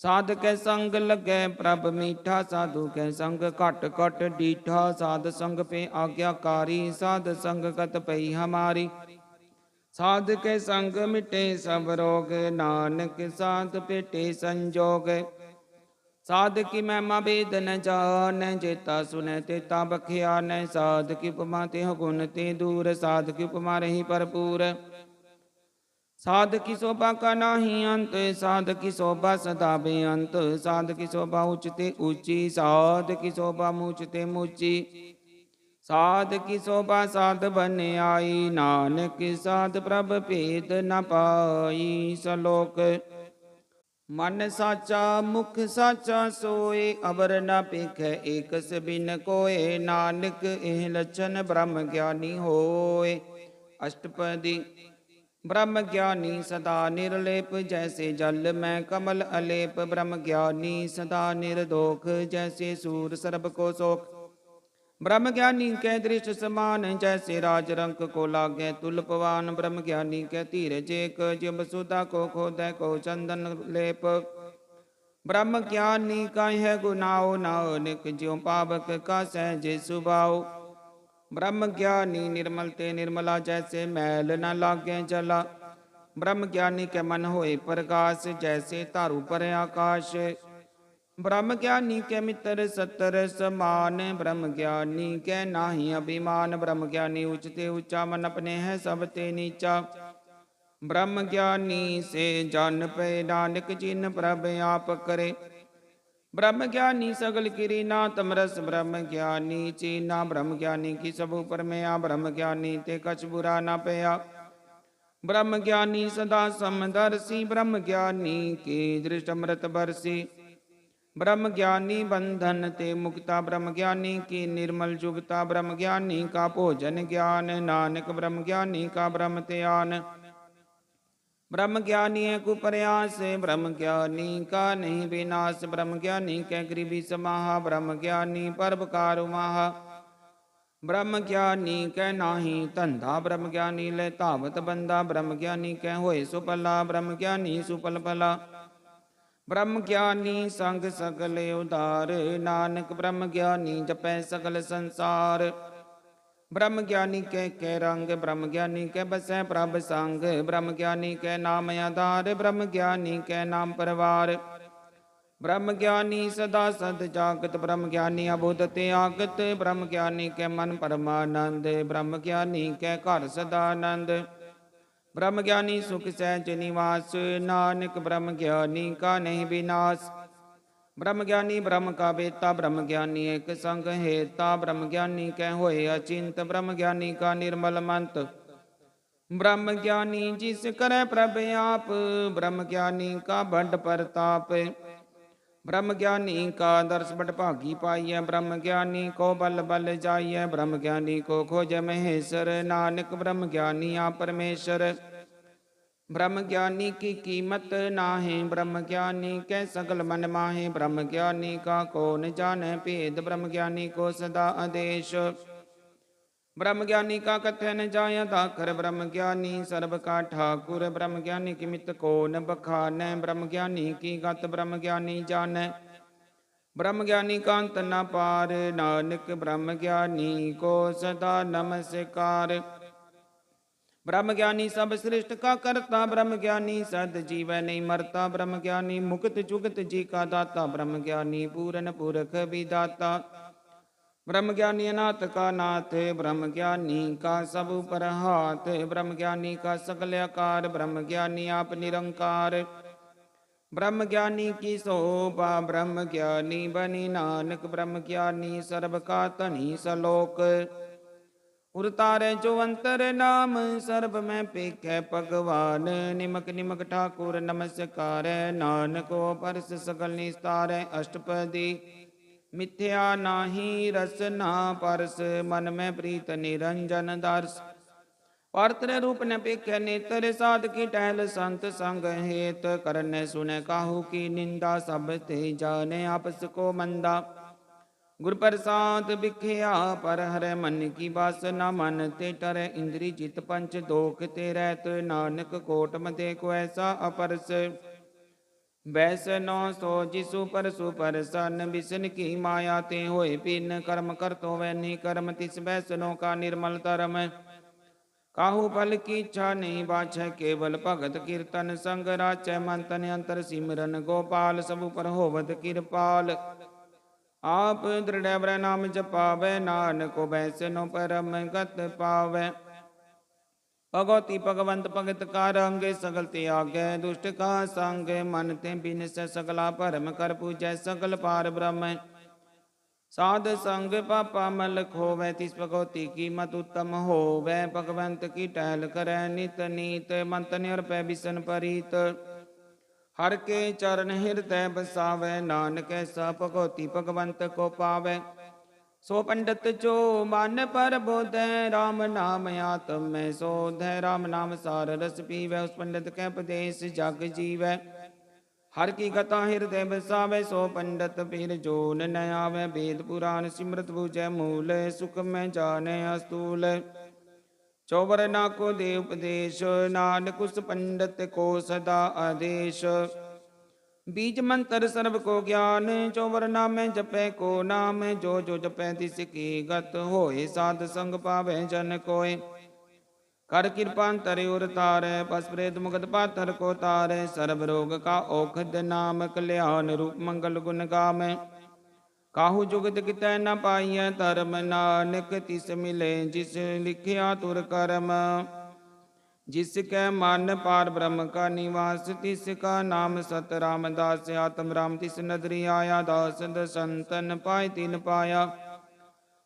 साध के संग लगे प्रभ मीठा साधु के संग घट घट डीठा। साध संग पे आज्ञाकारी साध संग गत पई हमारी। साध के संग मिटे सब रोग नानक साध पेटे संजोग। साध की महिमा वेद न जान जेता सुनै तेता बख्यान। साध की उपमा ते गुण ते दूर साध की उपमा रही भरपूर। साध की शोभा का नाही अंत, साध की शोभा सदा बेअंत। साध की शोभा उचते ऊंची, साध की शोभा मूचते मूची। साध की शोभा साध बन आई, नानक साध प्रभ भेद न पाई। सलोक। मन साचा मुख साचा सोए, अबर न पेखै एकस बिन कोय। नानक एह लक्षण ब्रह्म ज्ञानी होए। अष्टपदी। ब्रह्म ज्ञानी सदा निर्लेप, जैसे जल में कमल अलेप। ब्रह्म ज्ञानी सदा निर्दोख, जैसे सूर सर्ब को शोक। ब्रह्म ज्ञानी कै दृष्ट समान, जैसे राज रंक को लागे तुलपवान। ब्रह्म ज्ञानी कै धीरज एक, जिब सुधा को खोदै को चंदन लेप। ब्रह्म ज्ञानी का है गुनाओ नानक, ज्यों पावक का सहज सुभाव। ब्रह्म ज्ञानी निर्मल ते निर्मला, जैसे मैल न लागे जला। ब्रह्म ज्ञानी के मन होए प्रकाश, जैसे तारू पर आकाश। ब्रह्म ज्ञानी के मित्र सत्तर समान, ब्रह्म ज्ञानी के नाही अभिमान। ब्रह्म ज्ञानी उचते ऊंचा, मन अपने है सबते नीचा। ब्रह्म ज्ञानी से जान पे, नानक जिन प्रभ आप करे। ब्रह्म ज्ञानी सगल किरी नाथ रस, ब्रह्म ज्ञानी चीना। ब्रह्म ज्ञानी की सब ऊपर में आ, ब्रह्म ज्ञानी ते कछ बुरा ना पया। ब्रह्म ज्ञानी सदा समदर्शी, ब्रह्म ज्ञानी की दृष्ट अमृत बरसी। ब्रह्म ज्ञानी बंधन ते मुक्ता, ब्रह्म ज्ञानी की निर्मल जुगता। ब्रह्म ज्ञानी का भोजन ज्ञान, नानक ब्रह्म ज्ञानी का ब्रह्म त्यान। ब्रह्म ज्ञानी है कुप्रयास, ब्रह्म ज्ञानी का नहीं विनाश। ब्रह्म ज्ञानी कै गृभी समाहा, ब्रह्म ज्ञानी परोपकारु माहा। ब्रह्म ज्ञानी कै नाही धंधा, ब्रह्म ज्ञानी ले धावत बंदा। ब्रह्म ज्ञानी कै होए सुपला, ब्रह्म ज्ञानी सुपल फला। ब्रह्म ज्ञानी संग सकल उदार, नानक ब्रह्म ज्ञानी जपै सकल संसार। ब्रह्म ज्ञानी के रंग, ब्रह्म ज्ञानी के बसै प्रभ संग। ब्रह्म ज्ञानी के नाम आधार, ब्रह्म ज्ञानी के नाम परवार। ब्रह्म ज्ञानी सदा सद जागत, ब्रह्म ज्ञानी अबोध त्यागत। ब्रह्म ज्ञानी के मन परमानंद, ब्रह्म ज्ञानी के घर सदानंद। ब्रह्म ज्ञानी सुख सहज निवास, नानक ब्रह्म ज्ञानी का नहीं विनाश। ब्रह्म ज्ञानी ब्रह्म का बेता, ब्रह्म ज्ञानी एक संग हेता। ब्रह्म ज्ञानी कै होए अचिंत, ब्रह्म ज्ञानी का निर्मल मंत। ब्रह्म ज्ञानी जिस करे प्रभ आप, ब्रह्म ज्ञानी का बड़ परताप। ब्रह्म ज्ञानी का दर्श बड़ भागी पाइय, ब्रह्म ज्ञानी को बल बल जाइय। ब्रह्म ज्ञानी को खोज महेश्वर, नानक ब्रह्म ज्ञानी आप परमेश्वर। ब्रह्म ज्ञानी की कीमत नाहे, ब्रह्म ज्ञानी कै सकल मन माहे। ब्रह्म ज्ञानी का कौन जाने भेद, ब्रह्म ज्ञानी को सदा आदेश। ब्रह्म ज्ञानी का कथन जाय दाखर, ब्रह्म ज्ञानी सर्व का ठाकुर। ब्रह्म ज्ञानी की मित कौन बखानै, ब्रह्म ज्ञानी की गत ब्रह्म ज्ञानी जानै। ब्रह्म ज्ञानी का अंत न पार, नानक ब्रह्म ज्ञानी को सदा नमस्कार। ब्रह्म ज्ञानी सब सृष्ट का करता, ब्रह्म ज्ञानी सद जीव नहीं मरता। ब्रह्म ज्ञानी मुक्त जुगत जी का दाता, ब्रह्म ज्ञानी पूरन पुरख विदाता। ब्रह्म ज्ञानी अनाथ का नाथ, ब्रह्म ज्ञानी का सब पर हाथ। ब्रह्म ज्ञानी का सकल आकार, ब्रह्म ज्ञानी आप निरंकार। ब्रह्म ज्ञानी की शोभा, ब्रह्म ज्ञानी बनी नानक। ब्रह्म ज्ञानी सर्व का धनी सलोक। उरतारे जो अंतर नाम, सर्ब में पेखै भगवान। निमक निमक ठाकुर नमस्कार, नानक को परस सकल निस्तार। अष्टपदी। मिथ्या नाही रसना परस, मन में प्रीत निरंजन दर्श। पात्र रूप न पेख्य नेत्र, साध की टहल संत संग हेत। करन सुन काहू की निंदा, सब ते जाने आपस को मंदा। गुरु प्रसाद बिख्या पर हर, मन की बासना मन ते टर। इंद्री जित पंच दोख ते रहत, नानक कोट मते को ऐसा अपरस। वैसनो सो जिसु परसु परसन, बिसन की माया ते होए पिन। कर्म कर तो वै नहीं कर्म, तिस वैसनो का निर्मल धर्म। काहू फल की इच्छा नहीं बाछै, केवल भगत कीर्तन संग राचै। मन तन अंतर सिमरन गोपाल, सब पर होवत कृपाल। आप दृढ़ नाम जपावै, नानक को बैसनो परम गत पावै। ਭਗਉਤੀ ਭਗਵੰਤ ਭਗਤ ਕਾ ਰੰਗ, ਸਗਲ ਤਿਆਗੈ ਦੁਸ਼ਟ ਕਾ ਸੰਗ। ਮਨ ਤੇ ਬਿਨਸੈ ਸਗਲਾ ਭਰਮ, ਕਰ ਪੂਜੈ ਸਗਲ ਪਾਰ ਬ੍ਰਹਮ। ਸਾਧ ਸੰਗ ਪਾਪਾ ਮਲ ਖੋਵੈ, ਤਿਸ ਭਗਉਤੀ ਕੀ ਮਤ ਉਤਮ ਹੋਵੈ। ਭਗਵੰਤ ਕੀ ਟਹਿਲ ਕਰੈ ਨਿਤ ਨੀਤ, ਮੰਤ ਨਿਰਭੈ ਬਿਸਨ ਪਰੀਤ। ਹਰ ਕੇ ਚਰਨ ਹਿਰਦੈ ਬਸਾਵੈ, ਨਾਨਕ ਐਸਾ ਭਗਉਤੀ ਭਗਵੰਤ ਕੋ ਪਾਵੈ। ਸੋ ਪੰਡਤ ਜੋ ਮਨ ਪਰ ਬੋਧੈ, ਰਾਮ ਨਾਮ ਆਤਮ ਮੈਂ ਸੋਧੈ। ਰਾਮ ਨਾਮ ਸਾਰ ਰਸ ਪੀਵੈ, ਉਸ ਪੰਡਤ ਕੈ ਉਪਦੇਸ ਜਗ ਜੀਵੈ। ਹਰ ਕੀ ਕਥਾ ਹਿਰਦੈ ਬਸਾਵੈ, ਸੋ ਪੰਡਤ ਪੀਰ ਜੋਨ ਨ ਆਵੈ। ਵੇਦ ਪੁਰਾਨ ਸਿਮਰਤ ਬੂਝੈ ਮੂਲ, ਸੁਖ ਮੈਂ ਜਾਣੈ ਅਸਤੂਲ। ਚੌਵਰ ਨਾ ਕੋ ਦੇ ਉਪਦੇਸ਼, ਨਾਨਕ ਉਸ ਪੰਡਤ ਕੋ ਸਦਾ ਆਦੇਸ਼। बीज मंत्र सर्व को ज्ञान, चौवर नामै जपै को नाम। जो जो जपै तिस की गत होए, साध संग पावै जन कोय। कर कृपा तरे उर तारै, पस प्रेत मुगत पाथर को तारै। सर्व रोग का औखद नाम, कल्याण रूप मंगल गुण गामै। काहू जुगत कितै न पाइयै धर्म, नानक तिस मिले जिस लिखिया तुर करम। जिसकै मन पार ब्रह्म का निवास, तिसका नाम सत रामदास। आत्म राम तिस नदरी आया, दास दसंतन पाए तिन पाया।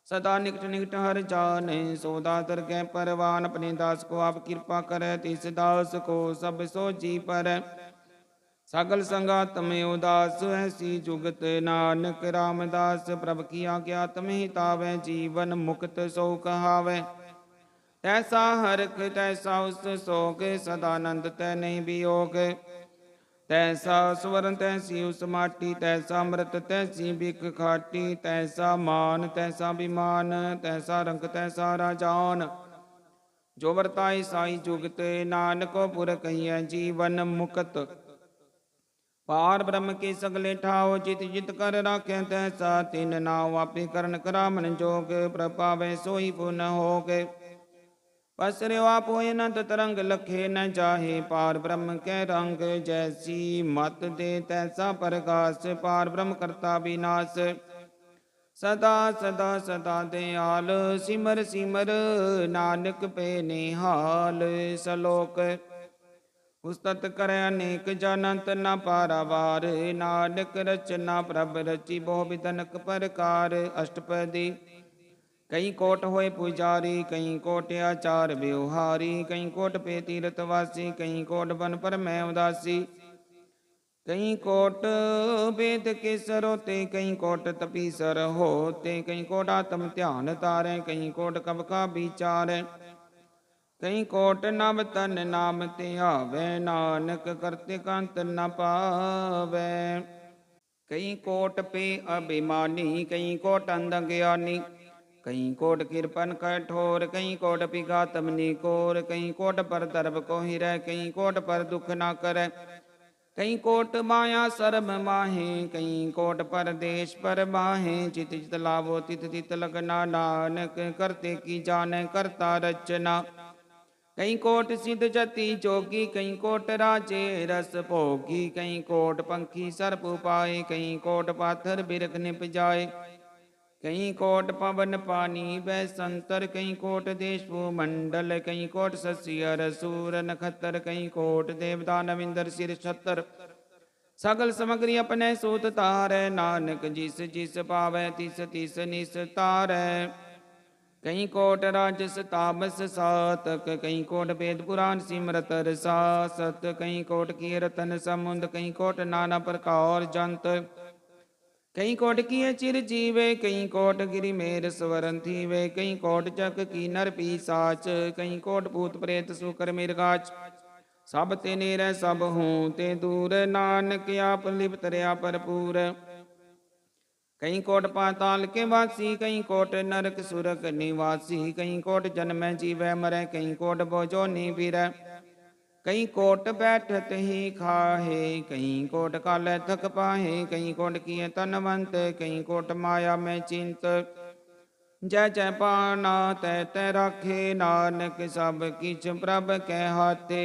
सदा निकट निकट हर जाने, सो दातर कै परवान। अपने दास को आप कृपा करे, तिस दास को सब सो जी पर। सगल संगात में उदास, ऐसी जुगत नानक रामदास। प्रभ की आज्ञा तमें हितावै, जीवन मुक्त सो कहावै। तैसा हरख तैसा उस सोग, सदानंद तै नहीं वियोग। तैसा स्वर्ण तैसी उस माटी, तैसा अमृत तैसी बिक खाटी। तैसा मान तैसा विमान, तैसा रंग तैसा राजान। जो वर्ताए साई जुगत, नानको पुर कहिए जीवन मुक्त। पार ब्रह्म के सगले ठाओ, जित जित कर राखे तैसा तिन नाव। आपे करण करामन जोग, प्रभावै सोई पुन होग। पसर्यो आप होए न तरंग, लखे न जाहे पार ब्रह्म कै रंग। जैसी मत दे तैसा प्रकाश, पार ब्रह्म करता विनाश। सदा सदा सदा दयाल, सिमर सिमर नानक पे निहाल। सलोक उस्तत करे अनेक जनंत न पारावार। नानक रचना प्रभ रची, बहु विधनक प्रकार। अष्टपदी कई कोट होए पुजारी, कई कोट आचार व्यवहारी। कई कोट पे तीर्थवासी, कई कोट बन पर मैं उदासी। कई कोट वेद के सरोते, कई कोट तपीसर होते। कई कोट आत्म ध्यान तारे, कई कोट कब का विचार। कई कोट नव तन नाम ध्यावै, नानक करते कंत न पावै। कई कोट पे अभिमानी, कई कोट अंध ज्ञानी। कई कोट कृपन कठोर, कई कोट पिघातम निकोर। कई कोट पर दर्भ को हिरै, कई कोट पर दुख न करे। कई कोट माया सर्ब माहे, कई कोट पर देश पर माहे। चित चित लावो तित तित लगना, नानक करते की जाने करता रचना। कई कोट सिद्ध जति जोगी, कई कोट राजे रस भोगी। कई कोट पंखी सर्प पाए, कई कोट पाथर बिरख निप जाए। कई कोट पवन पानी वै संतर, कई कोट देश भूमंडल। कई कोट शशि अर सूर नखतर, कई कोट देवता नविंदर सिर छतर। सगल समग्री अपने सूत तारै, नानक जिस जिस पावै तिस तिस निस्तारै। कई कोट राजस तामस सातक, कई कोट वेद पुराण सिमरत रसासत। कई कोट कीर्तन समुंद, कई कोट नाना प्रकार जंत। कई कोट किए चिर जीवे, कई कोट गिरि मेर स्वरन थीवे। कई कोट चक की नर पीसाच, कई कोट भूत प्रेत सुकर मिर्गाच। सब ते नेरै सब हूँ ते दूर, नानक आप लिप्त रया भरपूर। कई कोट पाताल के वासी, कई कोट नरक सुरक निवासी। कई कोट जन्मै जीवै मरै, कई कोट बोजोनी फिरै। कई कोट बैठत ही खाहे, कई कोट कालै थक पाहे। कई कोट किए तनवंत, कई कोट माया में चिंत। जय जय पाना तै तै राखे, नानक सब किछ प्रभ कै हाथे।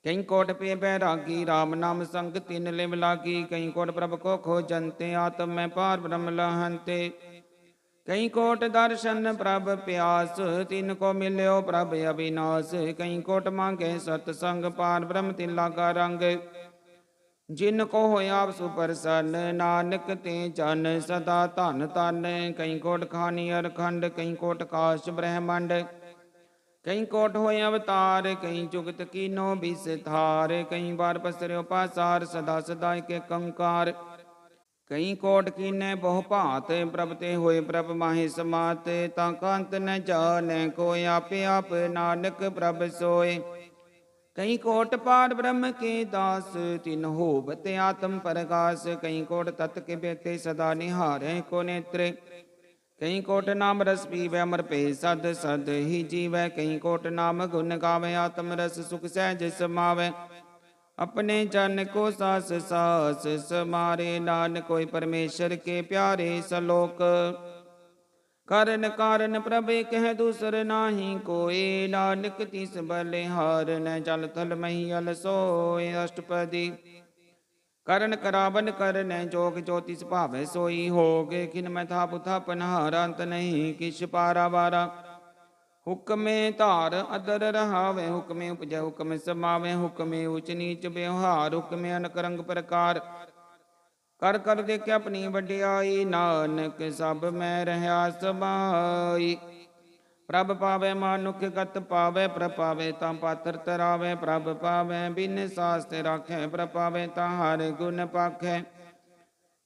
कई कोट पे बैरागी, राम नाम संग तिन लिव लागी। कई कोट प्रभ को खोजंते, आत्म में पार ब्रह्म लहंते। कई कोट दर्शन प्रभ प्यास, तिन को मिल्यो प्रभ अविनाश। कई कोट मांगे सतसंग, पार ब्रह्म तिन लागा रंग। जिन को होया सुप्रसन्न, नानक ते जन सदा धन धन। कई कोट खानी अरखंड, कई कोट काश ब्रह्मंड। कई कोट होए अवतार, कई जुगत कीनो बिसथार। कई बार पसर्यो पासार, सदा सदा के कंकार। कई कोट कीने बहु भात, प्रभ ते होए प्रभ माहि समात। ताका अंत न जाने कोय, आपे आप नानक प्रभ सोय। कई कोट पार ब्रह्म के दास, तिन होवत आत्म प्रकाश। कई कोट तत् के बेते, सदा निहारे को नेत्र। कई कोट नाम रस पीवै, अमर पे सद सद ही जीवै। कई कोट नाम गुण गावै, आत्म रस सुख सहज समावै। अपने जन को सास सास समारे, नानक कोई परमेश्वर के प्यारे सलोक। कारण कारण प्रभ कह दूसर नाही कोय, नानक तिस बलिहार न जल थल महियल सोय। अष्टपदी करण करावन कर न जोग, ज्योतिष भावै सोई होग। खिन मैं था पुथा पनहार, अंत नहीं किश पारा वारा। हुक्मे धार अदर रहावे, हुक्मे उपजै हुक्म समावे। हुक्मे ऊच नीच व्यवहार, हुक्मे अनक रंग प्रकार। कर कर देखे अपनी वड्याई, नानक सब मैं रहा समाई। प्रभ पावे मानुख गत पावे, प्रभ पावे ता पात्र तरावे। प्रभ पावे बिन शास्त्र राखै, प्रभ पावे ता हर गुण पाखै।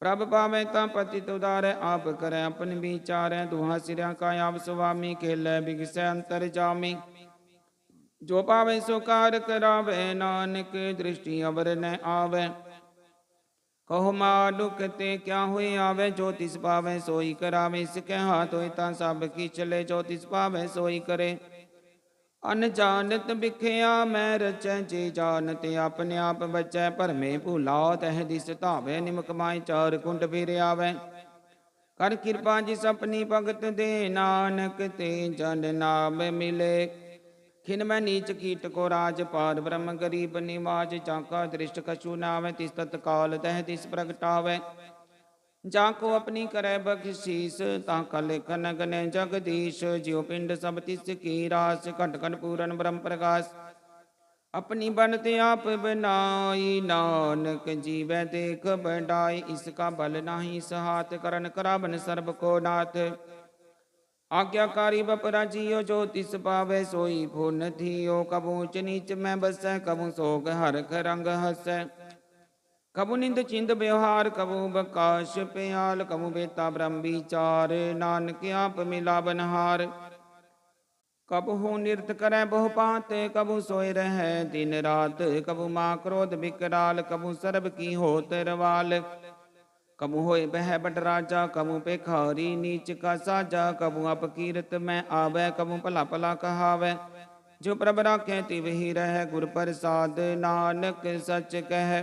प्रभ पावे ता पतित उदारै, आप करै अपन विचारै। दुहा सिरा का आप स्वामी, खेलै बिगसै अंतर जामी। जो पावे सो कार करावे, नानक दृष्टि अवर न आवे। कहो मानुख ते क्या हुई आवे, जो तिस पावे सोई करावे। इसके हाथ होई ता सब की चले, जो तिस पावे सोई करे। अनजानत बिखया मैं रचै, जे जानत अपने आप बचै। भरमे भूला तह दिस धावे, निमक माय चार कुंड फिर आवे। कर कृपा जिस अपनी भगत दे, नानक ते जन नाम मिले। खिन मैं नीच कीट को राज, पार ब्रह्म गरीब निवाज। चाका दृष्ट कछु नावे, तिस तत्काल तह दिस प्रगटावे। जाको अपनी करे बख्शीस, ताका लेखन गने जगदीश। ज्यो पिंड सब तिस की रास, घट घट पूरन ब्रह्म प्रकाश। अपनी बनते आप बनाई, नानक जीवै देख बढ़ाई। इसका बल नाही सहात, करन करावन सर्ब को नाथ। आज्ञाकारी बपराजियो, जो तिस पावे सोई पुन थियो। कबू ऊच नीच मैं बसै, कबू सोग हरख रंग हसै। कबू निंद चिंद व्यवहार, कबू बकाश प्याल। कबू बेता ब्रह्म विचार, नानक आप मिलावनहार। कबहू निरत करै बहु पात, कबू सोए रहै दिन रात। कबू माँ क्रोध विकराल, कबू सर्ब की होत रवाल। कबू होए बह बट राजा, कबू पेखारी नीच का साजा। कबू अपकीरत में आवे, कबू भला भला कहावे। जो प्रभ राखे तिव ही रह, गुर प्रसाद नानक सच कह।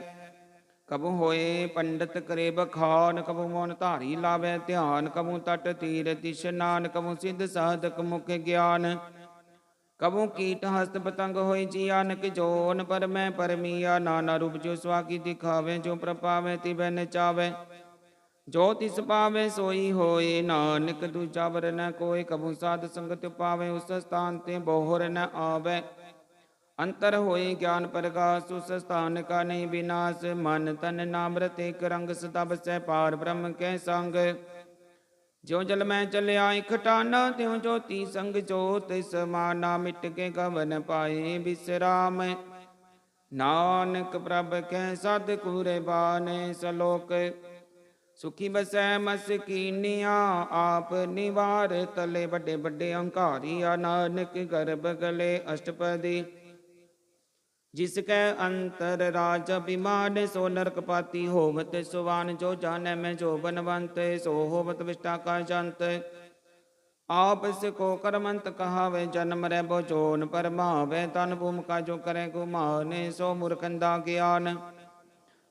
कबू होए पंडित करे बखान, कबू मौन धारी लावे ध्यान। कबू तट तीर तिशनान, कबू सिद्ध साधक मुख ज्ञान। कबू कीट हस्त पतंग होई जियानक जोन, पर मैं परमिया नाना रूप जो स्वाकी दिखावे। जो प्रपावे तिवै नचावे, जो तिस पावे सोई होए। नानक दूजा वर न कोय, कबू साध संगत पावे। उस स्थान ते बोहर न आवे। अंतर होए ज्ञान प्रकाश, उस स्थान का नहीं विनाश। मन तन नाम रत एक रंग, सदा बसै पार ब्रह्म के संग। ज्यों जल में चलिया खटाना, त्यों ज्योति संग जोत समाना। मिट के गवन पाए विश्राम, नानक प्रभ के सद कुरबान सलोक। सुखी बसै मसकीनिया, आप निवार तले। बड़े बड़े अहंकारिया, नानक गर्भ गले। अष्टपदी जिसकै अंतर राज अभिमान, सो नरक पाती होवत सुवान। जो जाने में जो बनवंत, सो होवत विष्टा का जंत। आपस को करमंत कहावे, जन्म रे बो जोन परमावे। तन भूम का जो करे गुमान, सो मूर्खंदा ज्ञान।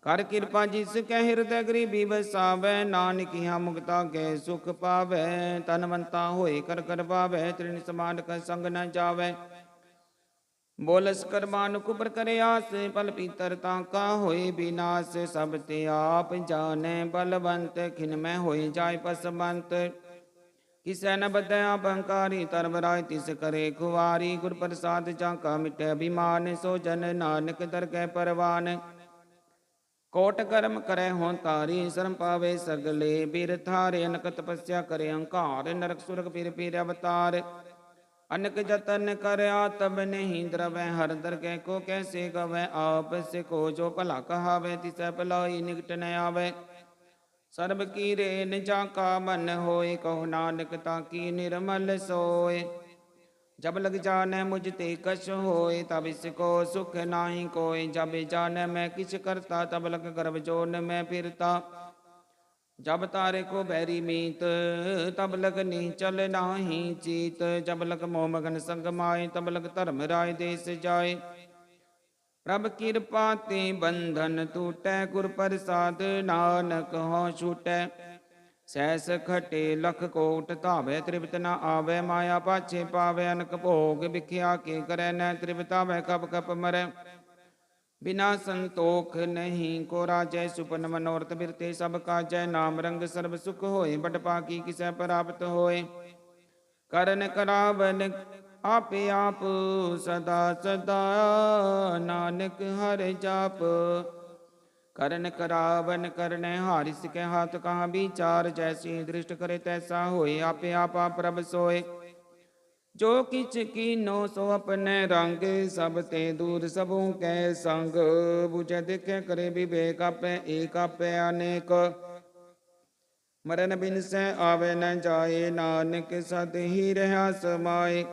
कर कृपा जिसके हृदय गरीबी बसावे, नानक यहाँ मुक्ता के सुख पावे। तनवंता होए कर कर पावे, तृण समान का संग न जावे। बोलस कर मान कुबर करे आस, पल पीतरता का होए विनाश। सब ते आप जाने बलवंत, खिन में होए जाय पसवंत। किसै न बधै आप अहंकारी, धर्म राय तिस करे खुवारी। गुर प्रसाद जाका मिटै अभिमान, सो जन नानक दरगह परवान। कोट कर्म करे हों तारी, शर्म पावे सगले बीर थारे। अनक तपस्या करे अहंकार, नरक सुरग पीर पीर अवतार। अनक जतन कर तब नहीं द्रवै, हर दरगह को कैसे गवै। आप से को जो भला कहावे, तिसै भलाई निकट न आवे। सर्ब की रेन जाका मन होए, कहो नानक ताकी निर्मल सोए। जब लग जाने मुझ ते कछ होए, तब इसको सुख नाही कोय। जब जाने मैं किछ करता, तब लग गर्भ जोन में फिरता। जब तारे को बैरी मीत, तब लग नीचल नाही चीत। जब लग मोह मगन संग माए, तब लग धर्म राय देश जाए। प्रभ कृपा ते बंधन टूटै, गुर प्रसाद नानक हों छूटै। सहस खटे लख कोट धावै, तृप्त न आवै। माया पाछे पावै अनक भोग, बिख्या के करे न तृप्त आवै। कप कप मरै बिना संतोख नहीं, को राजै सुपन मनोरथ बिरते सब काजै। नाम रंग सर्ब सुख होए, बट पाकी किसै प्राप्त होए। करन करावन आपे आप, सदा सदा नानक हर जाप। करन करावन करने हारिस के हाथ, कहाँ विचार। जैसी दृष्ट करे तैसा होए, आपे आपा प्रभ सोए। जो किछ कीनो सो अपने रंग, सब ते दूर सबों कै संग। बुझे देखे करे विवेक, आपे एक आपे अनेक। मरन बिन से आवे न जाए, नानक सद ही रहा समाए।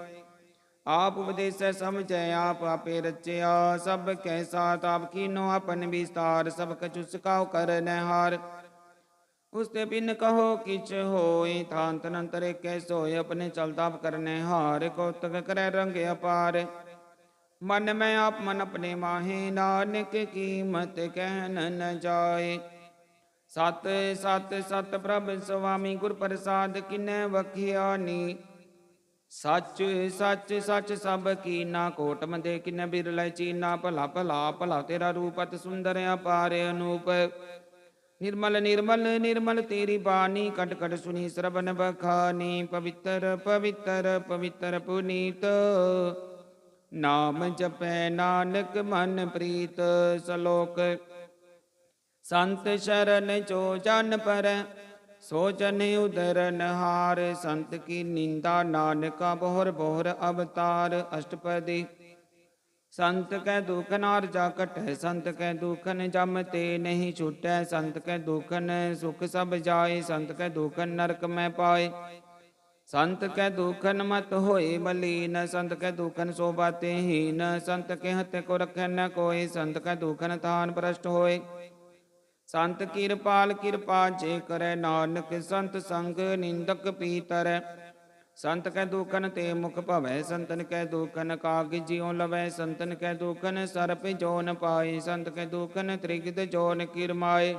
आप उपदेश समझै आप आपे रचया, सब कै साथ आप कीनो अपन विस्तार। सब कछु सिखाओ कर हार, उसते बिन कहो किछ होए। थान तनंतर कै सोए, अपने चलता करने हार। कौतक करे रंग अपार, मन में आप मन अपने माहे। नानक कीमत कहन न जाए। सत सत सत प्रभ स्वामी, गुर प्रसाद किन्नै वखियानी। सच सच सच सब कीना, कोट मदे किन्नै बिरलै चीना। भला भला भला तेरा रूप अति सुंदर, अपार अनूप। निर्मल निर्मल निर्मल तेरी बानी, कट कट सुनी श्रवण बखानी। पवित्र पवित्र पवित्र पुनीत, नाम जपै नानक मन प्रीत। सलोक संत शरण जो जन पर, सो जन उदरन हार। संत की निंदा नानका, बोहर बोहर अवतार। अष्टपदी संत कै दुख नार जा कटै, संत कै दुखन जम ते नहीं छूटै। संत कै दुखन सुख सब जाए, संत कै दुखन नरक में पाए। संत कै दुखन मत होए मलीन, संत कै दुखन शोभा ते हीन। संत के हथ को रखै न कोय, संत कै दुखन थान भ्रष्ट होए। संत किरपाल कृपा जे करे, नानक संत संग निंदक पीतर। संत कै दुखन ते मुख भवै, संतन कै दुखन काग जियो लवै। संतन कै दुखन सर्प जोन पाए, संत कै दुखन त्रिगद जोन किरमाए।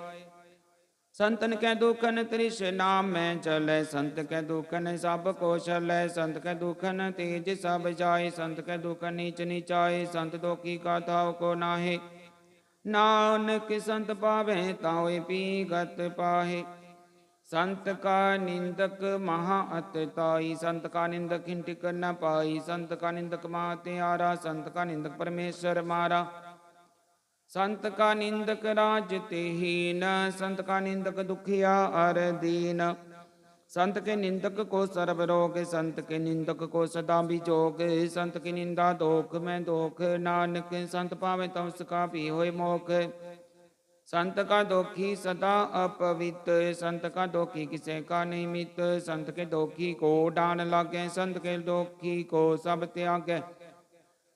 संतन कै दुखन तृष्णा में चलै, संत कै दुखन सब कौशलै। संत कै दुखन तेज सब जाए, संत कै दुखन नीच नीचाए। संत दुखी का थाव को नाहे, नानक संत पावे तावे पीगत पाहे। संत का निंदक महा अतताई, संत का निंदक हिंटिक न पाई। संत का निंदक महात्यारा, संत का निंदक परमेश्वर मारा। संत का निंदक राज ते हीन, संत का निंदक दुखिया अर दीन। संत के निंदक को सर्व रोग, संत के निंदक को सदा बिजोग। संत की निंदा दोख में दोख, नानक संत पावे तव सका भी होए मोख। संत का दोखी सदा अपवित, संत का दोखी किसे का नहीं मित। संत के दोखी को डान लागे, संत के दोखी को सब त्यागे।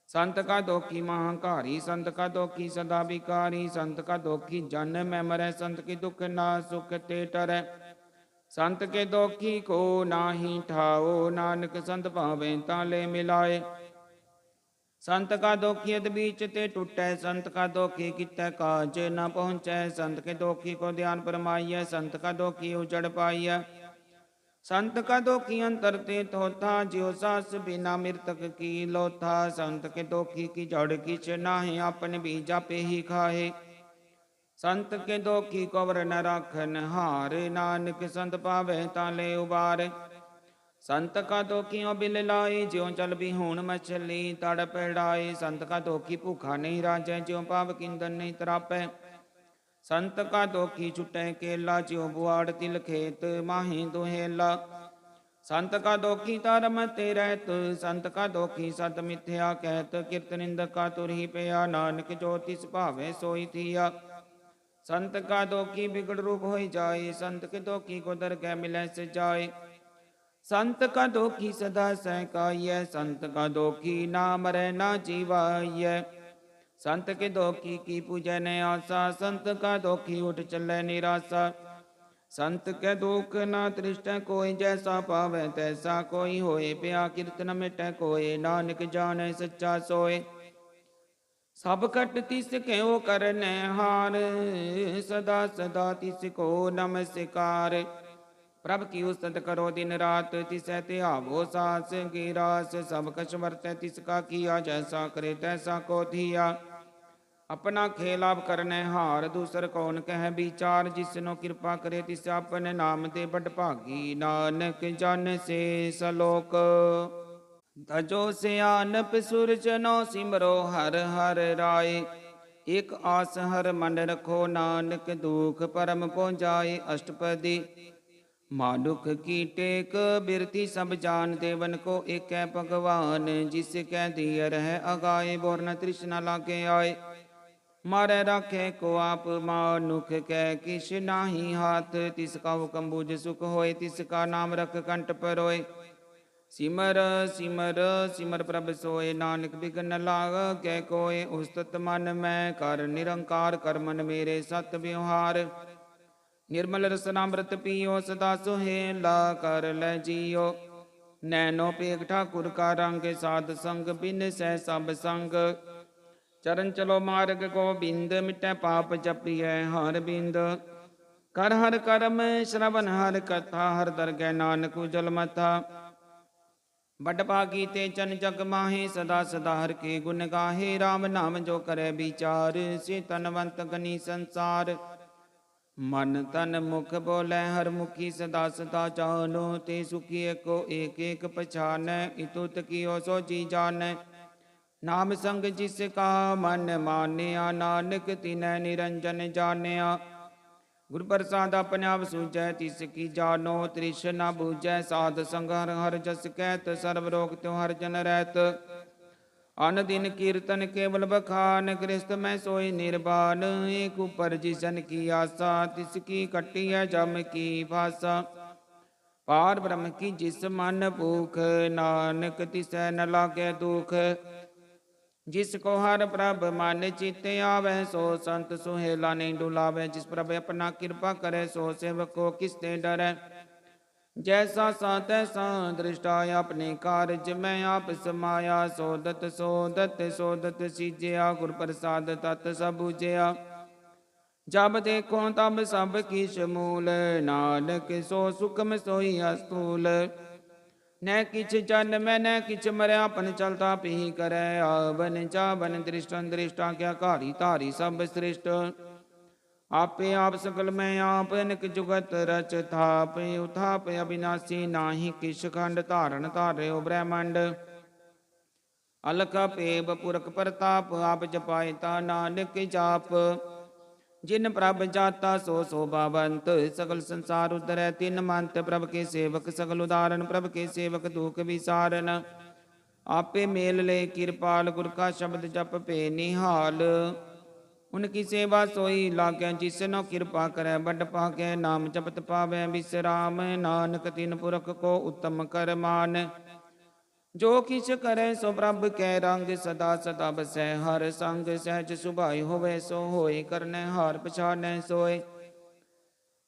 संत का दोखी महाकारी, संत का दोखी सदा विकारी। संत का दोखी जन में मरै, संत की दुख ना सुख ते टरै। संत के दोखी को नाही ठाओ, नानक संत पावे ताले मिलाए। संत का दोखी अद बीच ते टूटै, संत का दोखी कितै काज न पहुँचै। संत के दोखी को ध्यान परमाइय, संत का दोखी उजड़ पाइय। संत का दोखी अंतर ते थोथा, ज्यो सास बिना मृतक की लोथा। संत के दोखी की जड़ किछ नाहि, आपन बीजा पे ही खाहे। संत के दोखी को वर न राखन हार, नानक संत पावे ताले उबार। संत का दोखियों बिल लाई, ज्यों चल बिहूण मछली तड़ पेड़ाए। संत का दोखी भूखा नहीं राजै, ज्यों पाप किंदन नहीं तरापै। संत का दोखी छुटै केला, ज्यों बुआड़ तिल खेत माही दुहेला। संत का दोखी धर्म ते रहत, संत का दोखी सत मिथ्या कहत। किरत निंदक का तुरही पया, नानक जो तिस भावै सोई थिया। संत का दोखी बिगड़ रूप होई जाए, संत के दोखी को दरगह मिलै सजाए। संत का दोखी सदा सहकाय, संत का दोखी ना मरै ना जीवाय। संत के दोखी की पूजै न आसा, संत का दोखी उठ चलै निरासा। संत के दुख ना तृष्टै कोई, जैसा पावै तैसा कोई होए। प्या कीर्तन मिटै कोय, नानक जानै सच्चा सोय। सब कट तिस क्यों करनै हार, सदा सदा तिस को नमस्कार। प्रभ की उस्तत करो दिन रात, तिसै त्यावो सास की रास। सब कछ वरतै तिसका किया, जैसा करे तैसा को थिया। अपना खेल आप करनै हार, दूसर कौन कह विचार। जिसनो कृपा करे तिस अपने नाम दे बड़ भागी, नानक जन से सलोक। तजो सियानप सुरजनो, सिमरो हर हर राय। एक आस हर मन रखो, नानक दुख परम पहुँचाए। अष्टपदी मानुख की टेक, बिरती सब जान। देवन को एक है भगवान, जिसकै दिय रह अगाए। बोर न तृष्णा लागे आए, मारे राखे को आप। मानुख कै किश नाही हाथ, तिसका हुक्म बुझ सुख होए। तिसका नाम रख कंठ परोए। सिमर सिमर सिमर प्रभ सोए, नानक बिघन लागे कोय। उस्तत मन मैं कर निरंकार, कर मन मेरे सत व्यवहार। निर्मल रसनामृत पियो, सदा सुहेला कर लै जियो। नैनो पेग ठाकुर का रंग, साध संग बिन सै सब संग। चरण चलो मार्ग गोबिंद, मिटै पाप जपिय हर बिंद। कर हर करम श्रवण हर कथा, हर दरगह नानक उजल मथा। बड़ भागी ते चन जग माहे, सदा सदा हर के गुण गाहे। राम नाम जो करे विचार, से तनवंत गनी संसार। मन तन मुख बोलै हर मुखी, सदा सदा जानो। ते सुखी को एक एक पछानै, इतुत कियो सो जी जानै। नाम संग जिसका मन मानिया, नानक तिनै निरंजन जानिया। गुर प्रसाद अपने आप सूझै, तिसकी जानो तृष्णा बूझै। साध संग हर हर जस कहत, सर्व रोग त्यों हर जन रहत। अन दिन कीर्तन केवल बखान, गृहस्थ में सोई निर्बान। एक ऊपर जिसन की आशा, तिसकी कटी है जम की भाषा। पार ब्रह्म की जिस मन भूख, नानक तिसै न लागे दुख। जिसको हर प्रभ मन चित आवे, सो संत सुहेला नहीं डुलावे। जिस प्रभ अपना कृपा करे, सो सेवक को किसते डरै। जैसा सा तैसा दृष्टा, अपने कारज में आप समाया। सोदत सोदत सोदत सीजया, गुर प्रसाद तत् सब बुझया। जब देखो तब सब किश मूल, नानक सो सुखम सोई अस्तूल। न किछ जन्म न किछ मरै, अपन चलता पी करे। आवन जावन दृष्टन दृष्टा, क्या कारी तारी सब सृष्ट। आपे आप सकल में आप, अनक जुगत रच थाप। उथाप अविनाशी, नाही किश खंड धारण धार्यो ब्रह्मंड। अलख पेब पुरख प्रताप, आप जपाए ता नानक जाप। जिन प्रभ जाता सो शोभावंत, सकल संसार उधरै तिन मंत। प्रभ के सेवक सकल उदाहरण, प्रभ के सेवक दुख विसारन। आपे मेल ले कृपाल, गुर का शब्द जप पे निहाल। उनकी सेवा सोई लागे, जिसनो कृपा करे बड़ भागे। नाम जपत पावे विश्राम, नानक तिन पुरख को उत्तम कर मान। जो किछ करे सो प्रभ कै रंग, सदा सदा बसै हर संग। सहज सुभाई होवे सो होए, करनै हार पछानै सोय।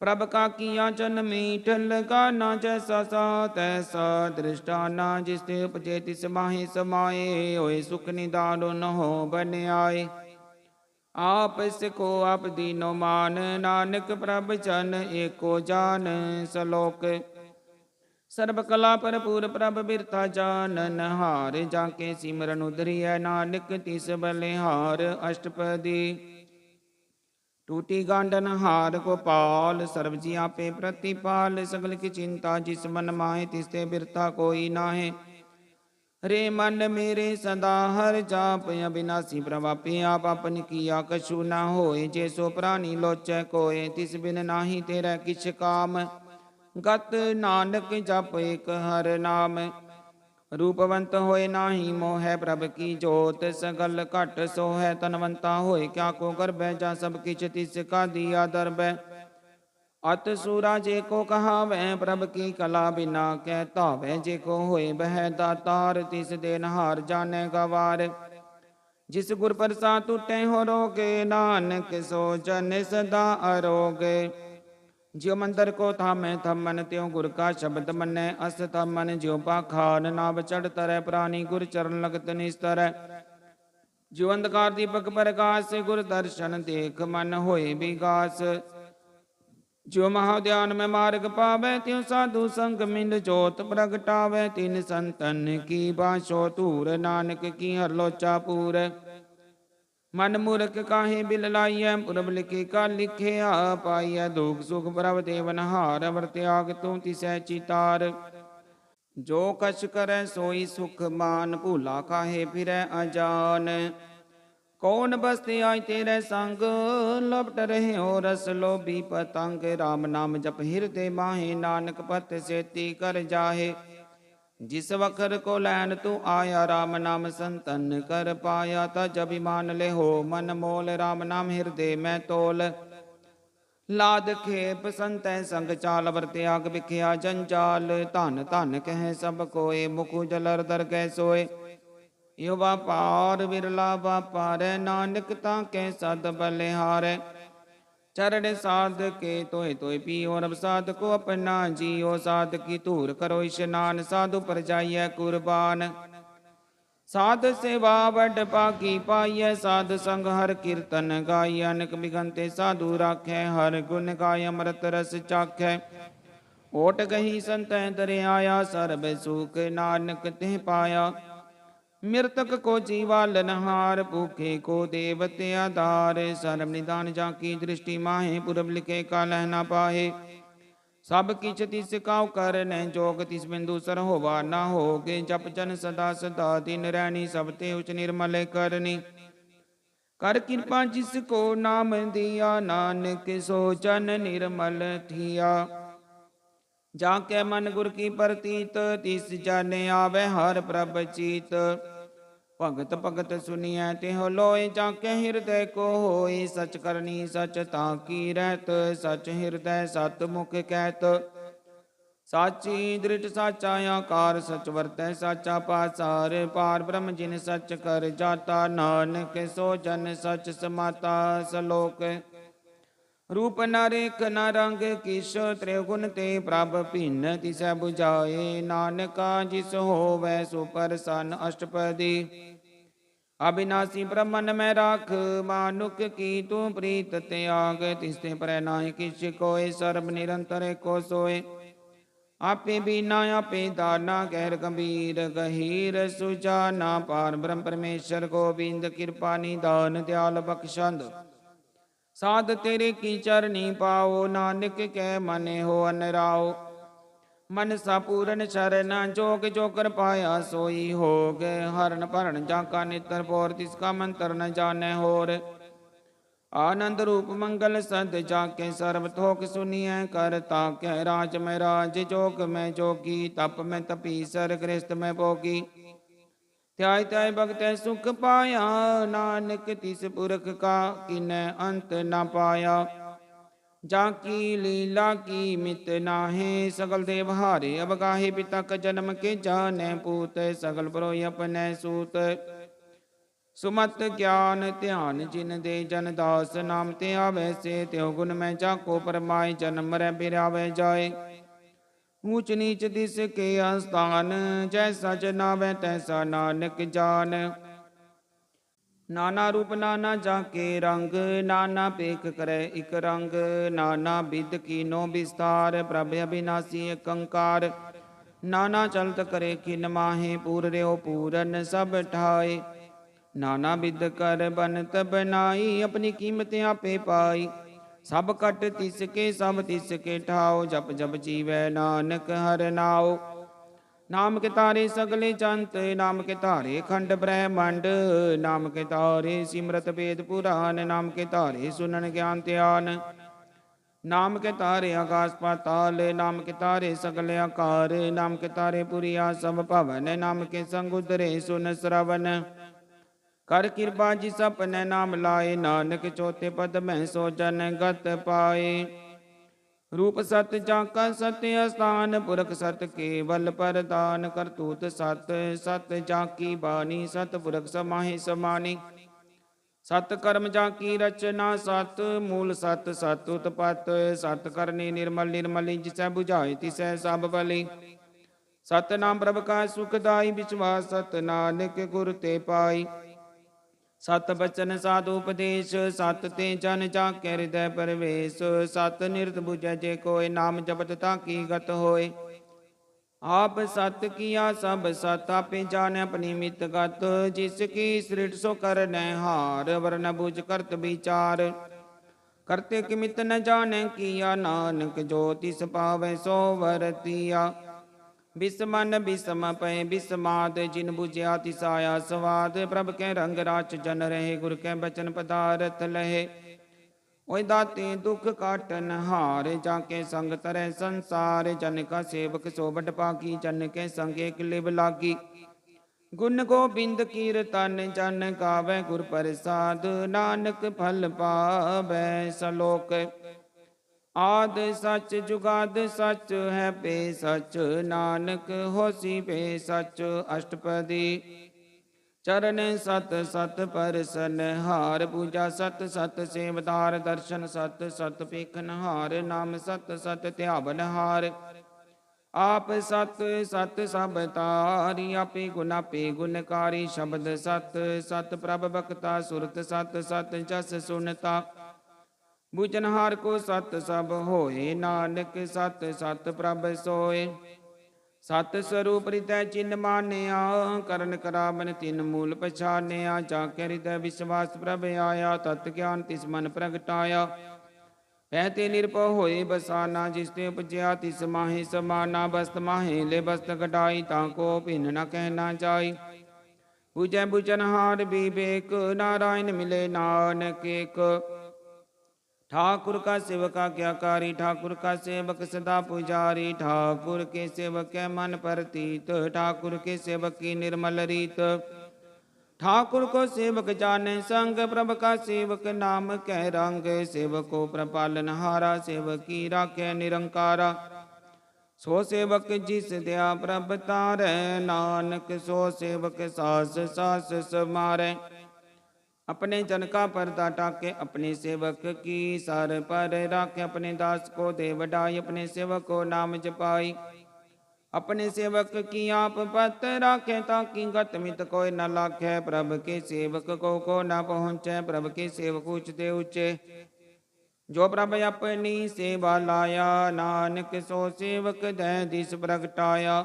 प्रभ का किया जन मीठ लगाना, जैसा सा तैसा दृष्टाना। जिस ते उपजे तिस माहि समाए, होए सुख निदान न हो बन आए। आप को आप दीनो मान, नानक प्रभ जन एको जान। सलोक सर्व कला भरपूर, प्रभ बिरथा जानन हार। जाके सिमरन उधरिय, नानक तिस बलिहार। अष्टपदी टूटी गांडन हार गोपाल, सर्व जी आपे प्रतिपाल। सगल की चिंता जिस मन माहे, तिसते बिरथा कोई नाहे। रे मन मेरे सदा हर जाप, अविनाशी प्रभापे आप अपन किया कछु ना होए। जैसो प्राणी लोचै कोय, तिस बिन नाही तेरा किछ काम। गत नानक जप एक हर नाम, रूपवंत होए नाही मोह प्रभ की जोत। सगल घट सोहै तनवंता होए, क्या को गर्भ जा सब किछ तिसका दिया दरब। अत सूरा जे को कहावै, प्रभ की कला बिना कै तावै। जे को होए बह दातार, तिस देनहार जाने गवार। जिस गुर प्रसाद टूटे हो रोगे, नानक सो जन सदा अरोगे। ज्यो मंदिर को थामे थमन, त्यों गुर का शब्द मनै अस थमन। ज्यो पाखान नाव चढ़ तरह, प्राणी गुर चरण लगत निस्तर। ज्यो अंधकार दीपक प्रकाश, गुर दर्शन देख मन होए विगास। ज्यो महाध्यान में मार्ग पावै, त्यों साधु संग मिल जोत प्रगटावै। तीन संतन की बाशो तूर, नानक की हर लोचा पूर। मन मूर्ख काहे बिल लाइय, पुरब लिखे का लिखे आ पाइय। दुख सुख प्रभ देवन हार, अवर त्याग तू तिसै चितार। जो कछ करੈ सोई सुख मान, भूला काहे फिरै अजान। कौन बसते आय तेरे संग, लपट रहे हो रस लोभी पतंग। राम नाम जप हृदय माहे, नानक पत सेती कर जाहे। जिस वखर को लैन तू आया, राम नाम संतन कर पाया। तज अभिमान ले हो मन मोल, राम नाम हृदय में तोल। लाद खेप संतै संग चाल, अवर त्याग बिख्या जंजाल। धन धन कह सब कोय, मुख जलर दर कै सोय। यो व्यापार विरला व्यापारै, नानक ताकै सद बलिहारै। चरण साध के तोय तोय पियो, रब साध को अपना जियो। साध की धूर करो स्नान, साधु पर जाइय कुर्बान। साध सेवा बड़ पाकी पाइय, साध संग हर कीर्तन गाइय। अनक बिगंते साधु राखै, हर गुण गाय अमृत रस चाखै। ओट गही संतै दर आया, सर्ब सुख नानक तिह पाया। मृतक को जीवालनहार, भूखे को देवत आधार। सर्व निदान जाकी दृष्टि माहे, पुरब लिखे का लहना पाहे। सब किछ तिस काउ करनै जोग, तिस बिंदु सर होवा ना होगे। जप जन सदा सदा दिन रैनी, सब ते उच निर्मल करनी। कर कृपा जिसको नाम दिया, नानक सो जन निर्मल थिया। जाके मन गुर की प्रतीत, तिस जन आवे हर प्रभ चीत। भगत भगत सुनिए तिह लोय, जाके हृदय को होय। सच करनी सच ताकी रहत, सच हृदय सत मुख कहत। साची दृढ़ साचा आकार, सच वर्तै साचा पासार। पार ब्रह्म जिन सच कर जाता, नानक सो जन सच समाता। सलोक रूप न रेख न रंग किश, त्रिगुण ते प्रभ भिन्न तिसै बुझाए। नानका जिस होवै सो प्रसन्न अष्टपदी। अविनाशी ब्रह्मन में राख, मानुक की तू प्रीत त्याग। तिसते पर नाहि किछ कोय, सर्ब निरंतर को सोय। आपे बीना आपे दाना, गैर गंभीर गहीर सुजाना। पार ब्रह्म परमेश्वर गोविंद, कृपा निदान दयाल बख्शंद। साध तेरे की चरनी पाओ, नानक कै मन हो अनराओ। मन सा पूरन शरण, जोग जो कर पाया सोई होग। हरण भरण जाका नितर पोर, तिसका मंत्र न जाने होर। आनंद रूप मंगल सद जाके, सर्व थोक सुनिए कर ताकै। राज में राज, जोग में जोगी, तप में तपीसर, गृहस्थ में भोगी। त्याय त्याय भगत सुख पाया, नानक तिस पुरख का किन्नै अंत न पाया। जाकी लीला की मित नाहे, सगल देव हारे अब गाहे। पिता का जन्म के जाने पूत, सगल बरोय अपने सूत। सुमत ज्ञान ध्यान जिन दे जन दास, नाम ते आवे से त्यो गुण में जाको परमाय। जन्म मरै बिरावे जाए, ऊंच नीच दिस के आस्थान। जैसा जनावै तैसा नानक जान। नाना रूप नाना जाके रंग, नाना पेख करे इक रंग। नाना विध कीनो विस्तार, प्रभ अविनाशी कंकार। नाना चलत करे किन माहे, पूर रहो पूरन सब ठाए। नाना बिद कर बनत बनाई, अपनी कीमत आपे पाई। सब कट तिसके सब तिसके ठाओ, जप जप जीवै नानक हर नाओ। नाम के तारे सगले जंत, नाम के तारे खंड ब्रह्मंड, नाम के तारे सिमरत वेद पुराण, नाम के तारे सुनन ज्ञान ध्यान। नाम के तारे आकाश पाताल, नाम के तारे सगल आकार, नाम के तारे पुरिया सब भवन, नाम के संग उतरे सुन श्रवण। कर कृपा जिस अपने नाम लाए, नानक चौथे पद में सो जन गत पाए। रूप सत जाका सत्य स्थान, पुरख सत केवल परदान। करतूत सत सत जाकी बानी, सत पुरख समाहि समानी। सत कर्म जाकी रचना, सत मूल सत सत उत्पत। सत करनी निर्मल निर्मली, जिसै बुझाए तिसै सब भली। सत नाम प्रभ का सुखदाई, विश्वास सत नानक गुर ते पाई। सत बचन साधु उपदेश, सत ते जन जाके हृदय परवेश। सत निरत बुझै जे कोय, नाम जपत ताकी गत होय। आप सत किया सब सत, आपे जाने अपनी मित गत। जिसकी सृष्ट सो करने हार, वरन बुझ करत विचार। करते किमित न जाने किया, नानक जो तिस पावै सो वरतिया। बिसमन बिसम पय बिसमाद, जिन बुझिया तिस आया स्वाद। प्रभ के रंग राच जन रहे, गुर के बचन पदारथ लहे। ओय दाते दुख काटन हार, जाके संग तरै संसार। जन का सेवक सोबत पाकी, जन के संग एक लिव लागी। गुण गोबिंद कीरतन जन गावै, गुर प्रसाद नानक फल पावै सलोक। आद सच जुगाद सच है पे सच, नानक होसी पे सच अष्टपदी। चरण सत सत परसन हार, पूजा सत सत सेवदार। दर्शन सत सत पेखन हार, नाम सत सत ध्यावन हार। आप सत सत सब तारी, आपे गुणकारी। शब्द सत सत प्रभ बक्ता, सुरत सत सत जस सुनता। बुझनहार को सत सब होए, नानक सत सत प्रभ सोए। सत स्वरूप हृदय चिन्ह मानिया, करन करावन तिन मूल पछानिया। जाके हृदय विश्वास प्रभ आया, तत् ज्ञान तिस मन प्रगटाया। कहते निरभव होए बसाना, जिसते उपजया तिस माहि समाना। बस्त माहे ले बस्त कटाई, ताको भिन्न न कहना जाई। बुझै बुझनहार विवेक, नारायण मिले नानक एक। ठाकुर का सेवक आज्ञाकारी, ठाकुर का सेवक सदा पुजारी। ठाकुर के सेवक के मन प्रतीत, ठाकुर के सेवक की निर्मल रीत। ठाकुर को सेवक जाने संग, प्रभ का सेवक नाम कह रंग। सेवक को प्रपालन हारा, सेवक की राखे निरंकारा। सो सेवक जिस दया प्रभ तारै, नानक सो सेवक सास सास समारै। अपने जन का पर्दा टाके, अपने सेवक की सर पर राखे। अपने दास को दे वडाई, अपने सेवक को नाम जपाई। अपने सेवक की आप पत राखे, ताकि गत मित कोई न लाखे। प्रभ के सेवक को न पहुँचे, प्रभ के सेवक ऊंचते ऊंचे। जो प्रभ अपनी सेवा लाया, नानक सो सेवक दे दिस प्रगटाया।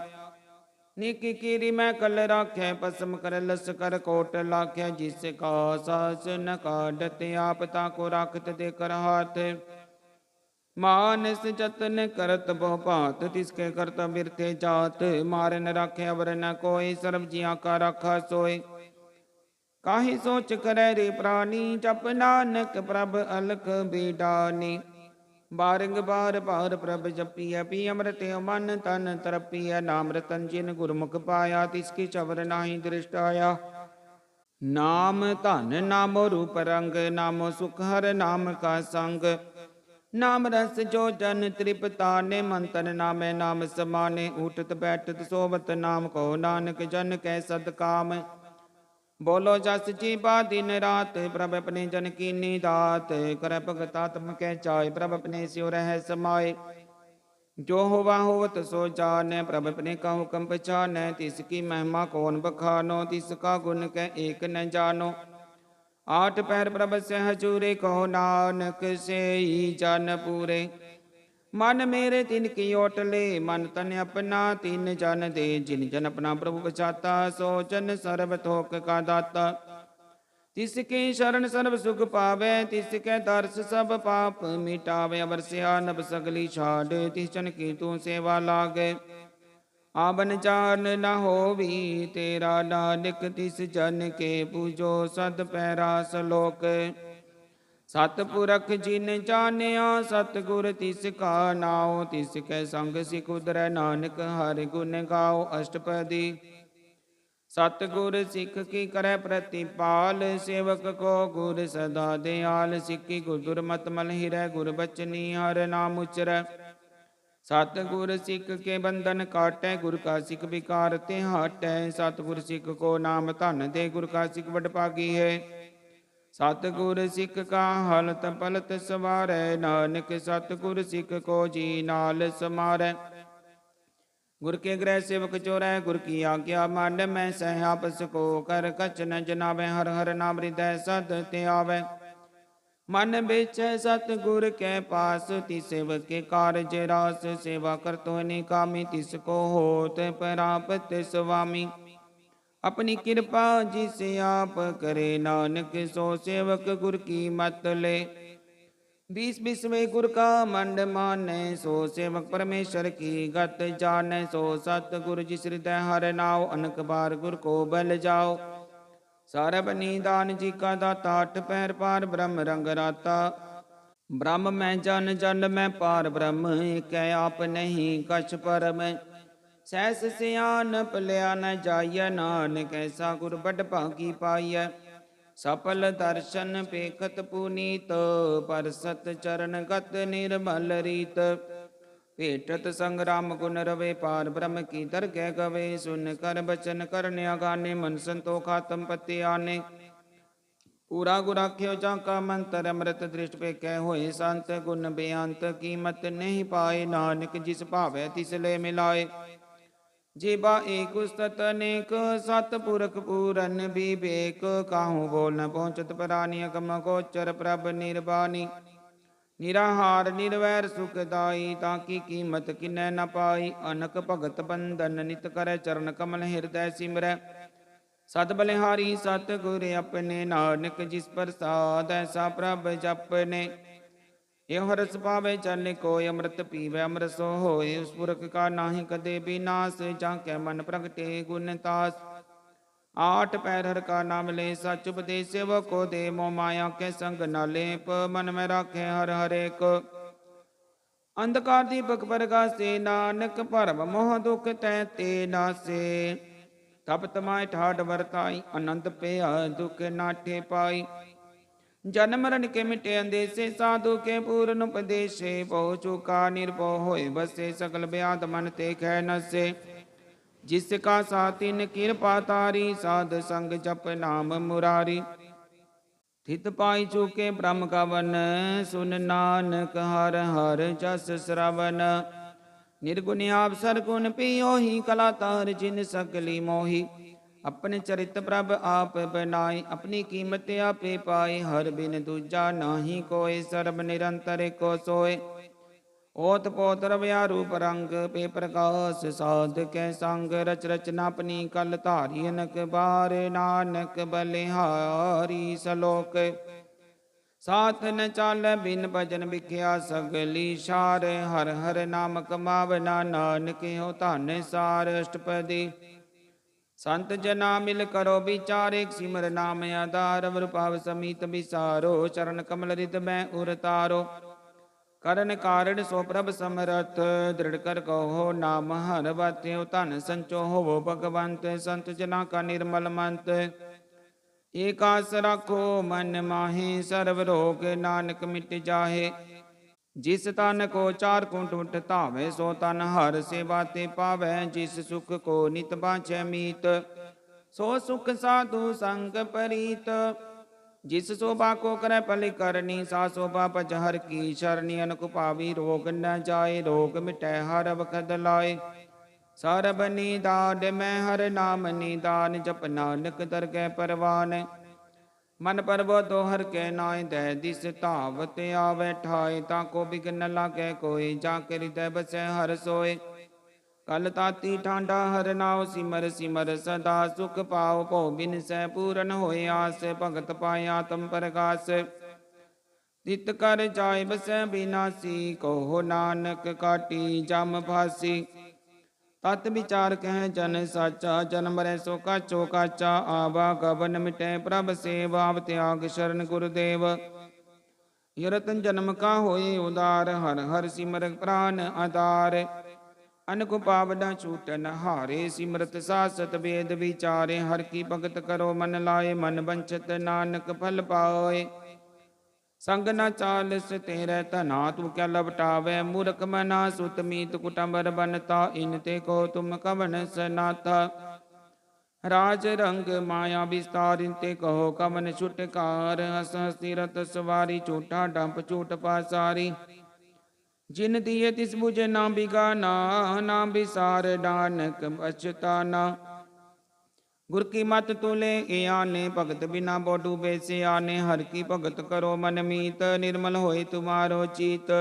निकी कीरी मैं कल राखे, पसम कर लस कर कोट लाखे। जिसका सास न काटते, आप ताको राखत दे कर हाथ। मानस जतन करत बहु भात, तिसके करत बिरथे जात। मार न राखे अवर न कोई, सर्व जिया का राखा सोय। काहि सोच करे रे प्राणी, जप नानक प्रभ अलख बिडानी। बारंग बार बार प्रभ जपिय, पी अमृत मन तन तरपिय। नाम रतन जिन गुरमुख पाया, तिसकी चवर नाही दृष्ट आया। नाम धन नामो रूप रंग, नामो सुख हर नाम का संग। नाम रस जो जन तृपताने, मन तन नामे नाम समाने। उठत बैठत सोवत नाम को, नानक जन कै सद काम। बोलो जस जीवा दिन रात, प्रभ अपने जन की दात। कर भगत आत्म कै चाय, प्रभ अपने स्यो रह समाए। जो होवा होवत सो जाने, प्रभ अपने का हुक्म पछाने। तिसकी महिमा कौन बखानो, तिसका गुण कै एक न जानो। आठ पैर प्रभ से हजूरे, कहो नानक से ही जन पूरे। मन मेरे तिन की ओट ले, मन तन अपना तीन जन दे। जिन जन अपना प्रभु बचाता, सो जन सर्व थोक का दाता। तिसके शरण सर्व सुख पावे, तिसके दर्श सब पाप मिटावे। अबर सियानब सगली छाड़, तिस जन की तू सेवा लागे। आवन जान न होवी तेरा नानक, तिस जन के पूजो सद पैरा सलोक। सतपुरख जिन जानिया सतगुर तिसका नाओ, तिसके संग सिख उदरै नानक हरि गुण गाओ। अष्टपदी सतगुर सिख की करे प्रतिपाल, सेवक को गुर सदा दयाल। सिक्खी गुर गुरमत मल हिरै, गुर बचनी हर नाम उचरै। सतगुर सिख के बंधन काटै, गुर का सिख विकार ते हटै। सतगुर सिख को नाम धन दे, गुर का सिख वडभागी है। सतगुर सिख का हलत पलत सवारै, नानक सतगुर सिख को जी नाल समारै। गुर के गृह सेवक चोरै, गुर की आज्ञा मान मैं सह आपस को कर कछ न जनावै। हर हर नाम हृदय सद ते आवै, मन बेचै सतगुर के पास। तिस सेवक के कारज रास, सेवा करतो निकामी। तिसको होत प्राप्त स्वामी, अपनी कृपा जिस आप करे। नानक सो सेवक गुर की मत ले, बीस बिस्वे गुर का मंड मानै। सो सेवक परमेश्वर की गत जानै, सो सतगुर जिस हृदय हर नाव। अनक बार गुर को बल जाओ, सारब निदान जी का दाता। अठ पैर पार ब्रह्म रंग राता, ब्रह्म मैं जन जन मैं पार ब्रह्म। एक आप नहीं कछ परम, सहस सियान पलिया न जाइय। नानक ऐसा गुर बड भागी पाइय, सफल दर्शन पेखत पुनीत। परसत चरण गत निर्मल रीत, भेटत संग्राम गुण रवे। पार ब्रह्म की दरगह गवे, सुन कर बचन करने अगाने। मन संतोख आत्म पति आने, पूरा गुराख्यो जाका मंत्र। अमृत दृष्ट पे कह होए संत, गुण बेअंत कीमत नहीं पाए। नानक जिस भावै तिस ले मिलाए, जेबा एक उस्तत अनेक। सतपुरख पूरन विवेक, काहू बोल न पहुँचत प्राणी। अगम गोचर प्रभ निर्वाणी, निराहार निर्वैर सुखदाई। ताकी कीमत किन्नै न पाई, अनक भगत बंधन नित करे। चरण कमल हृदय सिमरै, सत बलिहारी सतगुर अपने। नानक जिस प्रसाद ऐसा प्रभ जपने, यो हरस पावे चल कोय। अमृत पीवै अमृत सो होय, उस पुरख का नाहि कदे विनाश। जाके मन प्रगटे गुण तास, आठ पैर हर का नाम ले। सच उपदेश सेवक को दे, मोह माया के संग न लेप। मन में राखे हर हर एक, अंधकार दीपक प्रगासे। नानक भरम मोह दुख तै ते नासे, तप तमाय ठाठ वरताई। अनंत पेय दुख नाठे पाई, जन्म मरण के मिटे अंदेसे। साधु के पूर्ण उपदेशे, बहु चूका निर्भो होए बसे। सकल व्याध मन ते खै नसे, जिसका सातिन कृपा तारी। साध संग जप नाम मुरारी, थित पाई चूके ब्रह्म का वन। सुन नानक हर हर जस श्रवण, निर्गुण आप सरगुण पियो ही। कला तार जिन सकली मोही, अपने चरित प्रभ आप बनाए। अपनी कीमत आपे पाए, हर बिन दूजा नाही कोय। सर्ब निरंतर को सोए, ओत पोत रव्या रूप रंग। पे प्रकाश साध के संग, रच रचना अपनी कल धारी। अनक बार नानक बलिहारी सलोक, साथ न चाल बिन भजन बिख्या सगली सार। हर हर नाम कमावना, नानक हो धन सार। अष्टपदी संत जना मिल करो विचार, एक सिमर नाम आधार। अवर पाव समीत विसारो, चरण कमल रिद में उरतारो। करण कारण सो प्रभ समरथ, दृढ़ कर कहो नाम हर बत। धन संचो हो भगवंत, संत जना का निर्मल मंत। एक आस राखो मन माहे, सर्व रोग नानक मिट जाहे। जिस तन को चार कुंठ उठ धावे, सो तन हर सेवा ते पावै। जिस सुख को नित बाँचै मीत, सो सुख साधु संग परीत। जिस शोभा को करे पल करनी, सा शोभा पच हर की शरणी। अनक पावी रोग न जाए, रोग मिटै हर वखत लाए। सरब निदान मैं हर नाम निदान, जप नानक दरगह परवान। मन परबो तो हर के नाय, दै दिस धावत आवे ठाए। ताको बिघन न लागै कोय, जाके हृदय बसै हर सोय। कल ताती ठांडा हर नाव सिमर सिमर सदा सुख पाओ भो बिन सै पूरन होए आस भगत पाए आत्म प्रकाश तित कर जाय बसै बिनासी कहो नानक काटी जम फासी तत विचार कह जन साचा जन्म रै सो काचो काचा आवा गबन मिटै प्रभ सेवा त्याग शरण गुरुदेव यरतन जन्म का होए उदार हर हर सिमर प्राण आधार अनक पावना छूटन हारे सिमरत सासत वेद विचारे हर की भगत करो मन लाए मन बंछत नानक फल पाए संग न चालस तेरे तना तू क्या लपटावे मूर्ख मना सुत मीत कुटुंबर बनता इन ते को तुम कवन सनाथा राज रंग माया विस्तार इन ते कहो कवन छुटकार हस हसी रत सवारी झूठा डंप झूठ पासारी जिन दिए तिस बुझे ना बिगाना ना बिसार नानक बचताना गुर की मत तुले ए आने भगत बिना बोडू बेसे आने हर की भगत करो मन मीत निर्मल होए तुम्हारो चीत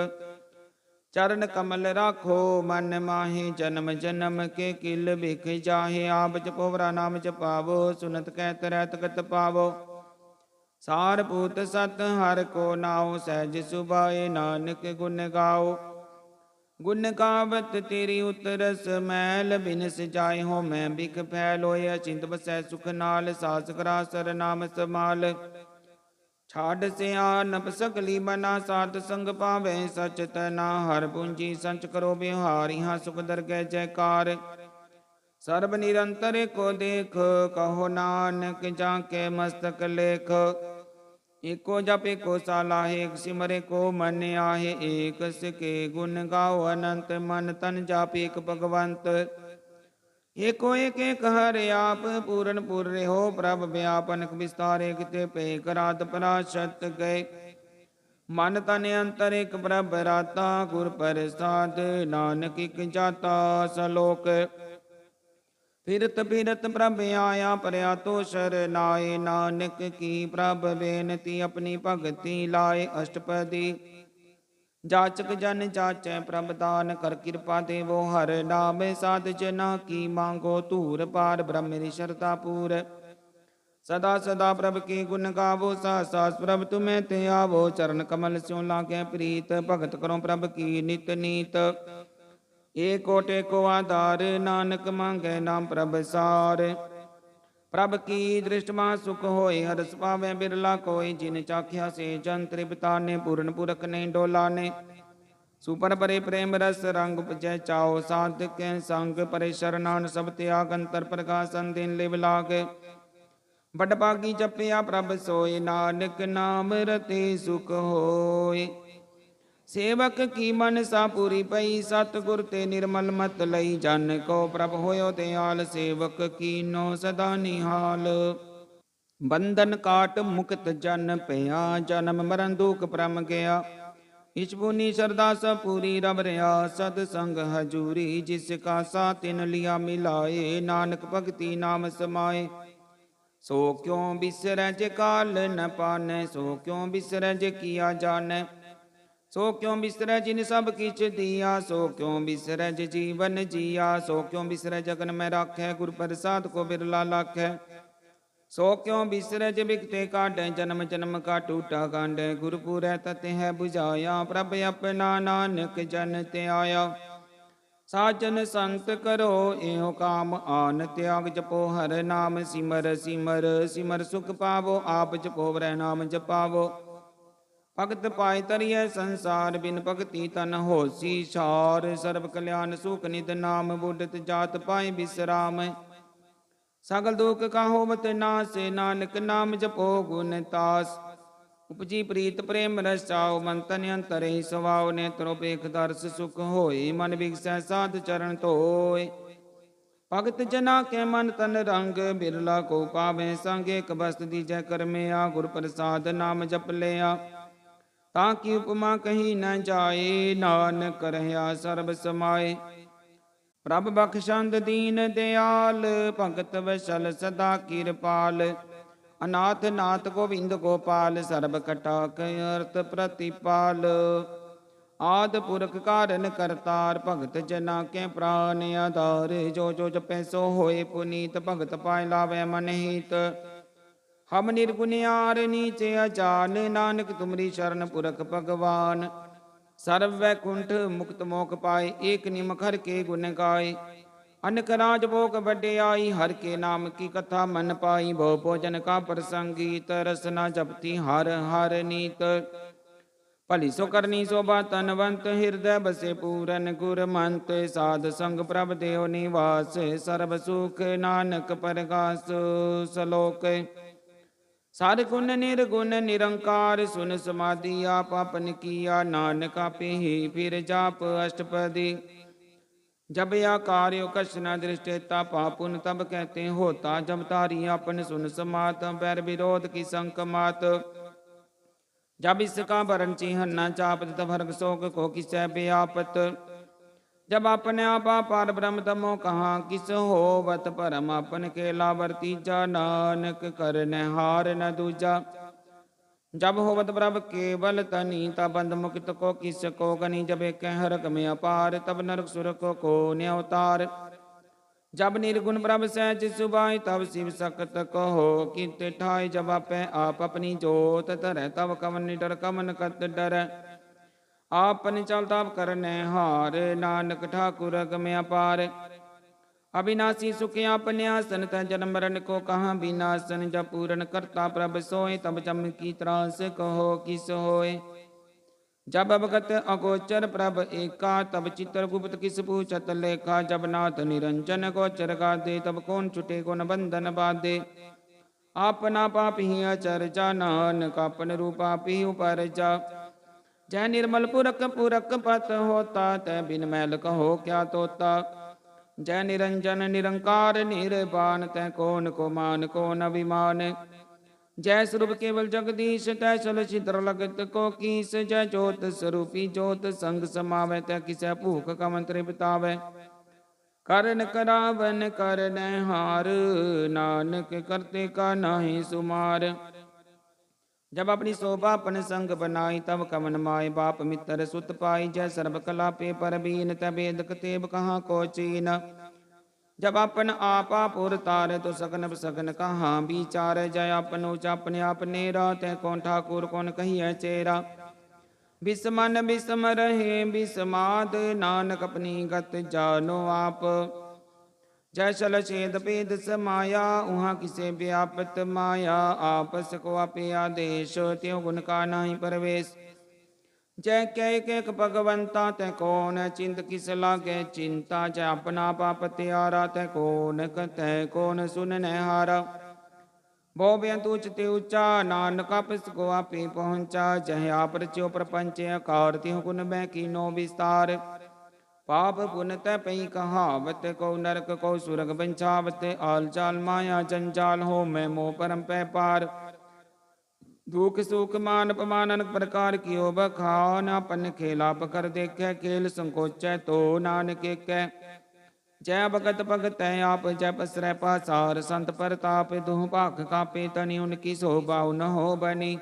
चरण कमल राखो मन माहे जन्म जन्म के किल बिख जाहे आप जपोवरा नाम जपावो सुनत कहत रहत गत पावो सार पूत सत हर को नाओ सहज सुभाए नानक गुण गाओ गुण गावत तेरी उतरस मैल बिनस जाय हो मैं बिख फैल होय अचिंत बसै सुख नाल सास करासर नाम समाल छाड़ से आनप सकली बना सात संग पावे सच तना हर पूंजी संच करो बिहार यहाँ सुख दरगह जयकार सर्ब निरंतर को देख कहो नानक जाके मस्तक लेख एको जप एको सालाहे एक सिमरे को मन आहे एक के गुण गाओ अनंत मन तन जाप एक भगवंत एको एक एक हरे आप पूरन पूरे हो प्रभ व्यापनक विस्तार एक ते पे करात पराशत गए मन तन अंतर एक प्रभ राता गुर प्रसाद नानक एक जाता सलोक फिरत फिरत प्रभ आया परया तो शरनाए नानक की प्रभ बेनती अपनी भगति लाए अष्टपदी जाचक जन जाचै प्रभ दान कर कृपा देवो हर नाम साध जना की मांगो धूर पार ब्रह्म शरता पूर सदा सदा प्रभ के गुण गावो सास प्रभ तुम्हें ते आवो चरण कमल स्यों लागे प्रीत भगत करो प्रभ की नित नीत एक कोटे को आधार नानक मांगे नाम प्रभ सार प्रभ की दृष्टमा सुख होए हरस पावे बिरला कोई जिन चाख्या से जन तृप्ता ने पूर्ण पुरख नहीं डोला ने सुपर परे प्रेम रस रंग उपजय चाओ साध के संग परे शरणान सब त्याग अंतर प्रकाशन दिन लिव लाग बड़ भागी जपिया प्रभ सोए नानक नाम रते सुख होए सेवक की मनसा पूरी पई सतगुर ते निर्मल मत लई जन को प्रभ होयो दयाल सेवक कीनो सदा निहाल बंधन काट मुक्त जन पया जन्म मरण दुख परम गया इच पुनि श्रद्धा सब पूरी रब रया सद संग हजूरी जिसका सा तिन लिया मिलाए नानक भगति नाम समाए सो क्यों बिसरज काल न पाने सो क्यों बिसरज किया जाने सो क्यों बिसरै जिन सब किच दिया सो क्यों बिसरै जीवन जिया सो क्यों बिसरै जगन में राखै गुर प्रसाद को बिरला लाखै सो क्यों बिसरै बिकते काटै जन्म जन्म का टूटा गांडै गुरपुरै तत है बुझाया प्रभ अपना नानक जन ते आया साजन संत करो एहो काम आन त्याग जपो हर नाम सिमर सिमर सिमर सुख पावो आप जपो वरै नाम जपावो भगत पाए तरिय संसार बिन भगति तन होसी छार सर्व कल्याण सुख निध नाम बुढ़त जात पाए विश्राम सगल दुख का होवत नास नानक नाम जपो गुण तास उपजी प्रीत प्रेम रस चाओ मन तन अंतर ही स्वभाव नेत्रो पेख दर्श सुख होए मन विगसै साध चरण धोए भगत जना के मन तन रंग बिरला को पावे संग एक बस्त दीजै कर में गुर प्रसाद नाम जप लिया ताकि उपमा कहीं न जाए नानक रहा सर्ब समाए प्रभ बख्शंद दीन दयाल भगत वशल सदा किरपाल अनाथ नाथ गोविंद गोपाल सर्ब कटाक अर्थ प्रतिपाल ਆਦ ਪੁਰਖ ਕਾਰਨ ਕਰਤਾਰ, ਭਗਤ ਜਨਾ ਕੇ ਪ੍ਰਾਨ ਆਧਾਰ। ਜੋ ਜੋ ਜਪੈ ਸੋ ਹੋਏ ਪੁਨੀਤ, ਭਗਤ ਪਾਇ ਲਾਵੈ ਮਨ ਹੀਤ। ਹਮ ਨਿਰਗੁਣਿਆਰ ਨੀਚੇ ਅਜਾਨ, ਨਾਨਕ ਤੁਮਰੀ ਸ਼ਰਨ ਪੁਰਖ ਭਗਵਾਨ। ਸਰਵ ਵੈਕੁੰਠ ਮੁਕਤ ਮੋਖ ਪਾਏ, ਏਕ ਨਿਮਖ ਹਰ ਕੇ ਗੁਣ ਗਾਏ। ਅਨਕ ਰਾਜ ਭੋਗ ਵਡਿਆਈ, ਹਰ ਕੇ ਨਾਮ ਕੀ ਕਥਾ ਮਨ ਪਾਈ। ਬਹੁ ਭੋਜਨ ਕਾ ਪ੍ਰਸੰਗੀਤ, ਰਸਨਾ ਜਪਤੀ ਹਰ ਹਰ ਨੀਤ। ਭਲੀ ਸੋ ਕਰਨੀ ਸੋਭਾ ਤਨਵੰਤ, ਹਿਰਦੈ ਬਸੇ ਪੂਰਨ ਗੁਰਮੰਤ। ਸਾਧ ਸੰਗ ਪ੍ਰਭ ਦੇਵ ਨਿਵਾਸ, ਸਰਬ ਸੁਖ ਨਾਨਕ ਪਰਗਾਸ। ਸਲੋਕ ਸਾਰ ਗੁਣ ਨਿਰਗੁਣ ਨਿਰੰਕਾਰ, ਸੁਨ ਸਮਾਧੀ ਆਪ ਆਪਨ ਕੀਆ। ਨਾਨਕ ਆਪੇ ਹੀ ਫਿਰ ਜਾਪ ਅਸ਼ਟਪਦੀ। जब या कार्यो कश न दृष्टेता, पापुन तब कहते होता। जब तारी अपन सुन समात, बैर विरोध की संक मात। जब इसका भरण चिन्ह न चापत, तब हर्ग शोक को किसै व्यापत। जब अपने आपा पार ब्रह्म तमो कहाँ, किस होवत परम अपन केला वर्तीजा। नानक करन हार न दूजा। जब होवत प्रभ केवल तनी, तब बंध मुक्त को किस को गनी। जब एक हरक में अपार, तब नरक सुरक को न्यवतार। जब निर्गुण प्रभ सहज सुबाई, तब शिव सकत कहो कित ठाई। जब आपे आप अपनी जोत धरै, तब कवन निडर कवन कत डर। आपन चल तब करने हार, नानक ठाकुर में अपार। अविनाशी सुख आपने आसन, तह जन्म मरण को कहाँ विनाशन। जब पूर्ण करता प्रभ सोए, तब जम की त्रास कहो किस होए। जब अवगत अगोचर प्रभ एका, तब चित्रगुप्त किस पूछत लेखा। जब नाथ निरंजन गोचर गादे, तब कौन छुटे कौन बंधन बाधे। आपना पाप ही अचरजा, नानक अपन रूप आप ही उपरजा। जय निर्मल पुरख पुरख पत होता, तय बिन मैल कहो क्या तोता। जय निरंजन निरंकार निर्वाण, तै कौन को मान कौन अभिमान। जय स्वरूप केवल जगदीश, तै चल छिद्र लगत को कीस। जय ज्योत स्वरूपी ज्योत संग समावै, तै किसै भूख कमन तृप्तावै। करन करावन करन हार, नानक करते का नाहि सुमार। जब अपनी शोभा अपन संग बनाई, तब कमन माय बाप मित्र सुत पाई। जय सर्व कला पे परबीन, तब वेद कतेब कहाँ को चीन। जब अपन आपा पुर तार, तो सगन सगन कहाँ विचार। जय अपन ऊँचा अपने आप नेरा, तै कौन ठाकुर कौन कहिए चेरा। विस्मन विस्म रहे विस्माद, नानक अपनी गत जानो आप। जय शल छेद भेद समाया, उहाँ किसे व्यापत माया। आपस को आपे आदेश, त्यों गुण का नाही प्रवेश। जय कह के भगवंता, तै कौन चिंत किस लागे चिंता। जय अपना पाप त्यारा, तै कौन कतै कौन सुनने हारा। बो बेअंत उचते ऊंचा, नानक आपस को आपे पहुंचा। जय आप रच्यो प्रपंच आकार, त्यों गुण मैं कीनो विस्तार। पाप पुन तै पई कहावत, को नरक को सुरग बंछावत। आल चाल माया जंजाल, हो मैं मोह परम पै पार। दुख सुख मान अपमान अनेक प्रकार कियो बखान। अपन खेला पकर देखे, खेल संकोचै तो नानक कै। जय भगत भगत आप, जय पसरै पासार। संत परताप दुह भाख कापे, तनि उनकी शोभा न हो बनी।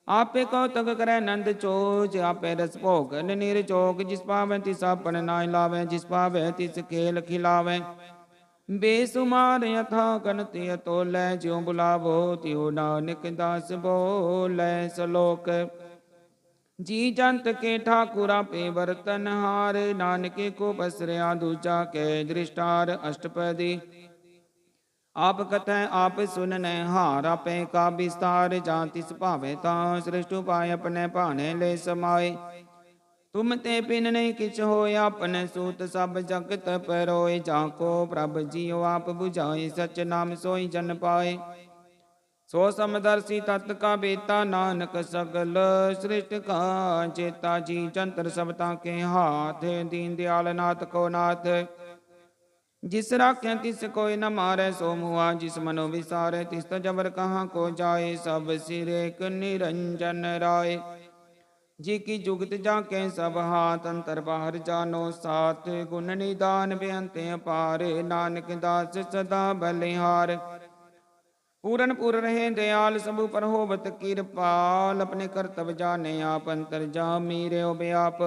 आपे कौतक करे नंद चोज, आपे रस भोगन निर्जोग। जिस पावै तिस आपन नाय लावै, जिस पावै तिस खेल खिलावै। बेसुमार यथा गणति अतोलै, ज्यों बुलावो त्यों नानक दास बोलै। सलोक जी जंत के ठाकुर आपे बरतन हार, नानके को बसरया दूजा कै दृष्टार। अष्टपदी आप कथय आप सुनने हार, आपे का विस्तार। जां तिस भावे तां सृष्ट उपाय, अपने भाने ले समाए। तुम ते पिन नहीं किछ होय, अपन सूत सब जगत परोय। जाको प्रभ जियो आप बुझाए, सच नाम सोई जन पाए। सो समदर्शी तत् का बेता, नानक सगल सृष्ट का चेता। जी जंतर सबता के हाथ, दीन दयाल नाथ को नाथ। जिस राख्या तिस कोई न मारे, सो मुआ जिस मनो विसारे। तिस तो जबर कहाँ को जाए, सब सिर एक निरंजन राय। जी की जुगत जाके सब हाथ, अंतर बाहर जानो साथ। गुण निदान बेअंत अपार, नानक दास सदा बलिहार। पूरन पुर रहे दयाल सबु पर होवत किरपाल। अपने कर्तव्य जाने आप अंतर जामी रे व्याप।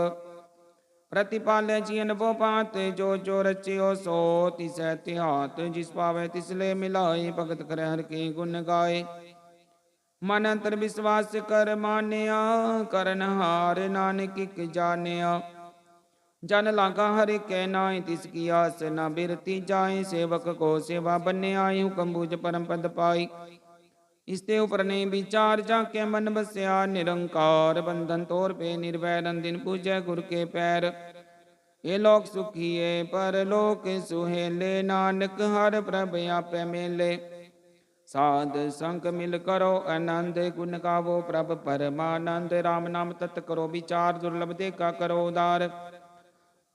प्रतिपाल्य जियन वो पात जो जो रचियो सो तिस तिहात। जिस पावे तिसले मिलाए भगत कर हर के गुण गाए। मन अंतर विश्वास कर मान्या करन हार नानक इक जान्या। जन लागा हर के नाय तिसकी आस न बिरती जाए। सेवक को सेवा बन्ने आई हुक्म बूझ परम पद पाई। इसते ऊपर ने विचार जाके मन बस्या निरंकार। बंधन तोर पे निर्वैर दिन पूजय गुर के पैर। ये लोक सुखिए पर लोक सुहेले। नानक हर प्रभ आपे मेले। साध संग मिल करो आनंद गुण गावो प्रभ परमानंद। राम नाम तत् करो विचार दुर्लभ देखा करो उदार।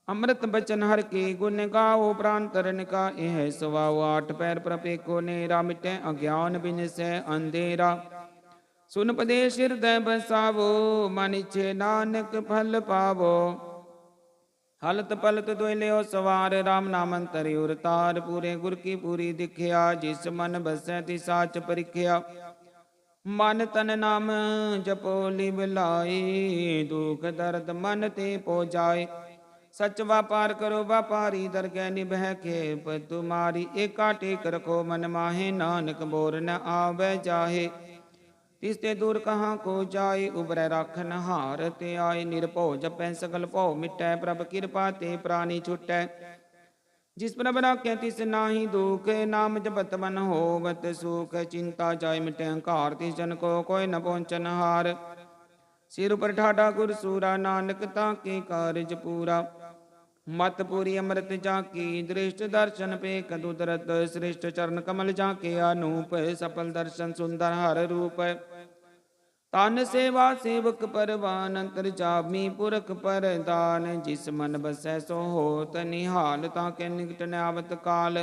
अमृत बचन हर के गुण गाओ प्राण तरन का यह सुवाओ। आठ पैर प्रपे को नेरा मिटे अज्ञान बिन से अंधेरा। सुन पदेश हृदय बसावो मन इच्छे नानक फल पावो। हलत पलत दुलियो सवार राम नाम अंतर उरतार। पूरे गुर की पूरी दिखिया जिस मन बसै तिस साच परिख्या। मन तन नाम जपो लिव लाई। दुख दर्द मन ते पो जाए। सच व्यापार करो व्यापारी दरगह निभह खेप तुम्हारी। एका टेक रखो मन माहे नानक बोर न आवे जाहे। तिसते दूर कहाँ को जाए उबरै राखन हार ते आए। निरभौ जपै सकल भौ मिटै प्रभ कृपा ते प्राणी छुटै। जिस प्रभ राखै तिस नाहि दुख नाम जपत मन होवत सुख। चिंता जाय मिटै अहंकार तिस जन को कोई न पहुँचन हार। सिर उपर ठाडा गुर सूरा नानक ताके कारज पूरा। मत पूरी अमृत जाकी दृष्ट दर्शन पे कदुदरत। श्रेष्ठ चरण कमल जाके अनूप सफल दर्शन सुंदर हर रूप। तन सेवा सेवक परवान अंतर जामी पुरख परदान। जिस मन बसै सो होत निहाल ताके निकट न आवत काल।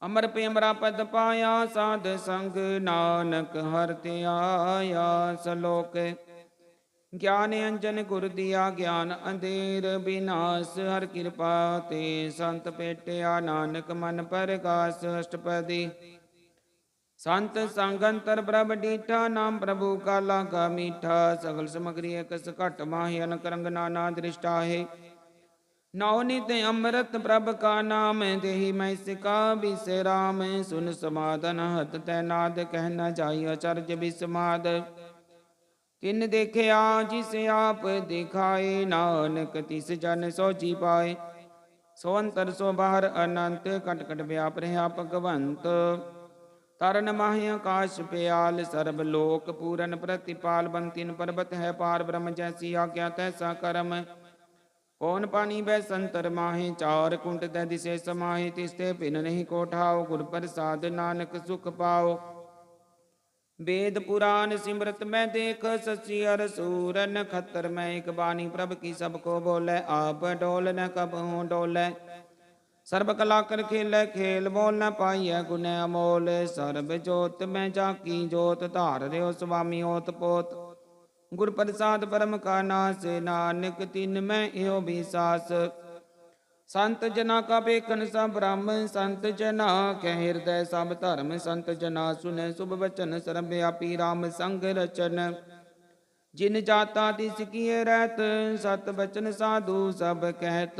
अमर पे अमरा पद पाया साध संग नानक हर ते आया सलोक। ज्ञान अंजन गुर दिया ज्ञान अंधेर विनाश। हर कृपा ते संत पेटिया नानक मन परगास अष्टपदी। संत संग अंतर प्रभ डीठा नाम प्रभु का लागा मीठा। सगल समग्री कस घट माहे अनक रंग नाना दृष्टा है। नौ नित अमृत प्रभ का नाम देहि मैं सिका बिसराम। सुन समाधन हत तैनाद कह न जाय अचर्य विस्माद। तिन देखिया जिसे आप दिखाए नानक तिस जन सो जी पाए। सो अंतर सो बाहर अनंत कट कट व्याप रहा भगवंत। तरन माहे आकाश प्याल सर्व लोक पूरन प्रतिपाल। बंतिन पर्वत है पार ब्रह्म जैसी आज्ञा तैसा कर्म। कौन पानी बै संतर माहे चार कुंट तै दिसे समाहे। तिसते पिन नहीं कोठाओ गुर प्रसाद नानक सुख पाओ। वेद पुराण सिमरत मैं देख सची अर सूर नखतर। मैं एक बानी प्रभ की सबको बोले आप डोल न कबहूँ डोले। सर्ब कला कर खेल खेल बोल न पाइय गुण अमोल। सर्ब जोत मैं जाकी जोत धार रहो स्वामी ओत पोत। गुर प्रसाद परम का नास नानक तिन मैं एहो विसास। संत जना का बेखन सब ब्रह्म संत जना के हृदय सब धर्म। संत जना सुने शुभ वचन सर्व व्यापी राम संग रचन। जिन जाता तिस किए रहत सत बचन साधु सब कहत।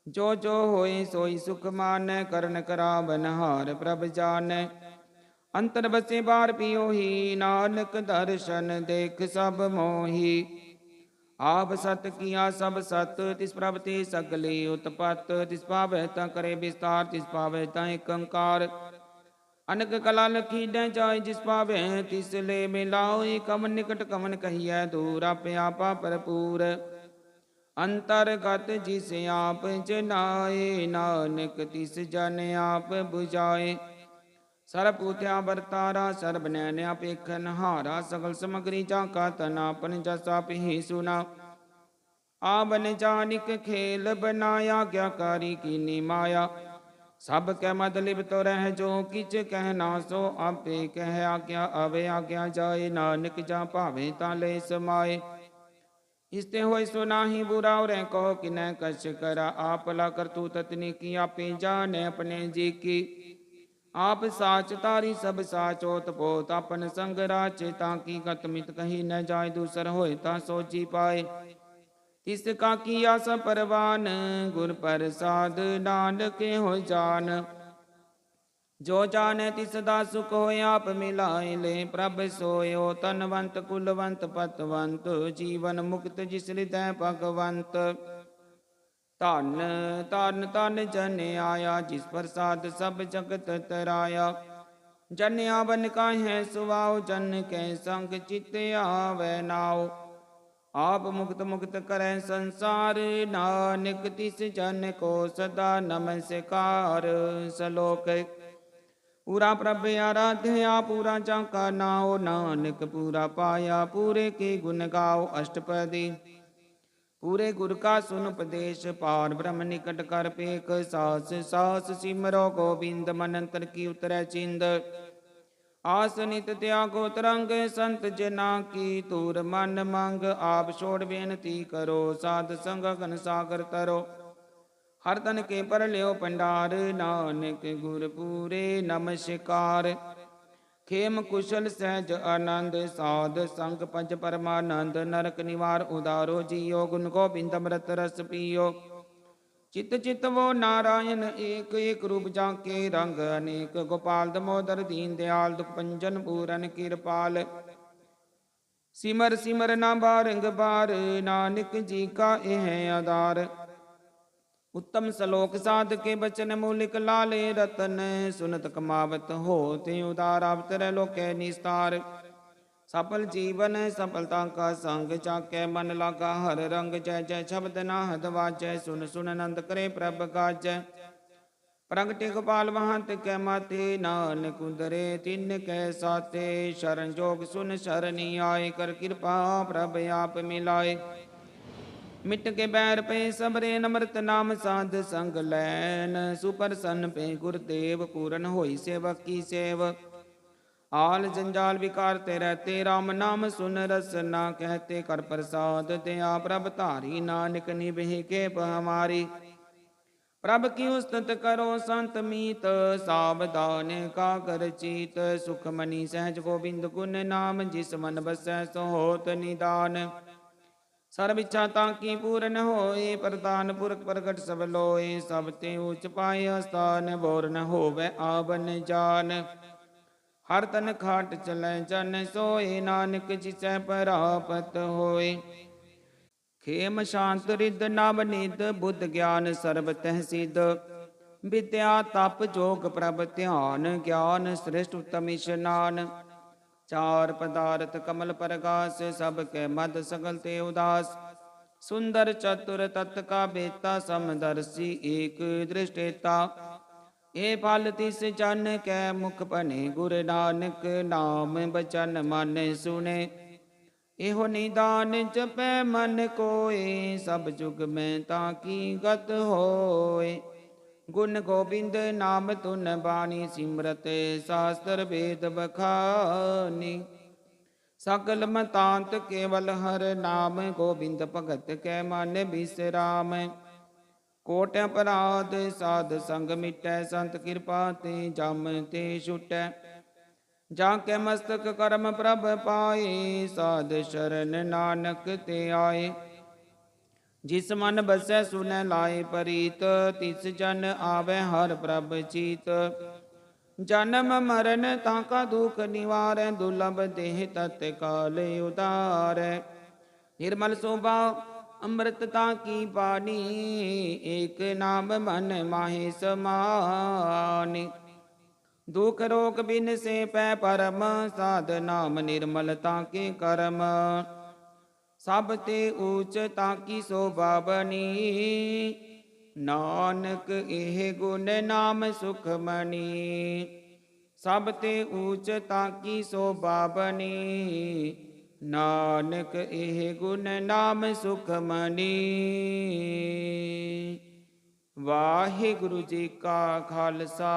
जो जो होए सोई सुख मान करन करावन हार प्रभ जान। अंतर बसे बार पियो ही नानक दर्शन देख सब मोही। आप सत किया सब सत तिस प्रभ ते सगले उत्पत। तिस पावै ता करे विस्तार तिस पावै ता कंकार। अनक कला लखी न जाय जिस पावै तिस ले मिलाओ। कमन निकट कमन कहिए दूर आपे आपा भरपूर। अंतरगत जिस आप जनाए नानक तिस जन आप बुझाए। सर्ब पूथ्या बरतारा सर्ब नैन अपेखन हारा। सगल समग्री जाका तन आपन जसा ही सुना। आवन जानिक खेल बनाया ज्ञाकारी कीनी माया। सब कै मद लिप्त रह जो किच कहना सो आपे कह आज्ञा आवे आज्ञा जाए। नानक जा भावे ता ले समाए। इसते होय सो नाही बुरा और कहो कि न कछ करा। आप ला कर तू ततनी की आपे जाने अपने जी की। आप साच तारी सब साचोत पोत अपन संग राचे ताकि गत मित कही न जाय दूसर होए ता सोची पाए तिसका किया सब परवान गुर प्रसाद नानक हो जान जो जाने तिसदा सुख होए आप मिलाए ले प्रभ सोयो तनवंत कुलवंत पतवंत जीवन मुक्त जिस हृदय भगवंत ਧਨ ਧਨ ਧਨ ਜਨ ਆਇਆ ਜਿਸ ਪ੍ਰਸਾਦ ਸਭ ਜਗਤ ਤਰਾਇਆ ਜਨ ਆਵਨ ਕਾਹੈ ਸੁਆਉ ਜਨ ਕੈ ਸੰਗ ਚਿਤ ਆਵੈ ਨਾਉ ਆਪ ਮੁਕਤ ਮੁਕਤ ਕਰੈ ਸੰਸਾਰ ਨਾਨਕ ਤਿਸ ਜਨ ਕੋ ਸਦਾ ਨਮਸਕਾਰ ਸਲੋਕ ਪੂਰਾ ਪ੍ਰਭ ਆਰਾਧਿਆ ਪੂਰਾ ਚਾਕਾ ਨਾਉ ਨਾਨਕ ਪੂਰਾ ਪਾਇਆ ਪੂਰੇ ਕੇ ਗੁਣ ਗਾਓ ਅਸ਼ਟਪਦੀ पूरे गुर का सुन उपदेश पार ब्रह्म निकट कर पेख सास सास सिमरो गोविंद मनंतर की उतरै चिंद आस नित त्यागो तरंग संत जना की तूर मन मंग आप छोड़ बेनती करो साध संग घन सागर तरो हर तन के पर लियो भंडार नानक गुर पूरे नमस्कार खेम कुशल सहज आनंद साध संग पंच परमानंद नरक निवार उदारो जियो गुण गोबिंद अमृत रस पियो चित चित वो नारायण एक एक रूप जाके रंग अनेक गोपाल दमोदर दीन दयाल दुख पंजन पूरन कृपाल सिमर सिमर ना बारंग बार नानक जी का यह आधार उत्तम श्लोक साध के बचन मूलिक लाले रतन सुनत कमावत होते उदार अवतर लोके निस्तार सफल जीवन सफलता का संग चाके मन लागा हर रंग जय जय शब्द नाहद वाजय सुन सुन नंद करे प्रभ गाजय प्रगटे गोपाल महंत कै माते नानक उदरे तिन कै साते शरण जोग सुन शरणी आए कर कृपा प्रभ आप मिलाए मिट के बैर पे सबरे नमृत नाम साध संग लैन सुप्रसन्न पे गुरुदेव पूरन होई सेवक की सेव आल जंजाल विकारते रहते राम नाम सुन रसना कहते कर प्रसाद दया प्रभ धारी नानक निभे के हमारी प्रभ की उस्तत करो संत मीत सावधान का कर चीत सुखमणि सहज गोविंद गुण नाम जिस मन बसै सो होत निदान सर्व इच्छा ताकि पूर्ण होए प्रधान पुरख प्रगट सब लोए सब ते उच पाए स्थान बोर न होवे आवन जान हर तन खाट चलै जन सोए नानक जिसै परापत होए खेम शांत रिद नव निद बुद्ध ज्ञान सर्व तह सिद्ध विद्या तप जोग प्रभ ध्यान ज्ञान श्रेष्ठ उत्तम स्नान चार पदार्थ कमल प्रकाश सब के मद सकल ते उदास सुंदर चतुर तत् का बेता समदर्शी एक दृष्टेता ए फल तिस जन कै मुख बने गुरु नानक नाम बचन मन सुने एहो निदान जपै मन कोय सब जुग में ताकि गत होए गुण गोबिंद नाम तुन बानी सिमरत शास्त्र वेद बखानी सकल मतांत केवल हर नाम गोबिंद भगत कै मन विश्राम कोट अपराध साध संग मिटै संत कृपा ते जम ते छुटै जाके मस्तक कर्म प्रभ पाए साध शरण नानक ते आए जिस मन बसै सुनै लाए परीत तिस जन आवे हर प्रभ चीत जन्म मरण ताका दुख निवारै दुर्लभ देह तत्काल उदारै निर्मल स्वभाव अमृतता की बानी एक नाम मन माहे समानी दुख रोग बिन से पै परम साध नाम निर्मलता के कर्म सब ते ऊच ताकी शोभा बनी नानक एह गुण नाम सुखमणि सब ते ऊच ताकी शोभा बनी नानक एह गुण नाम सुखमणि वाहिगुरु जी का खालसा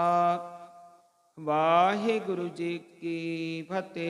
वाहिगुरु जी की फतेह।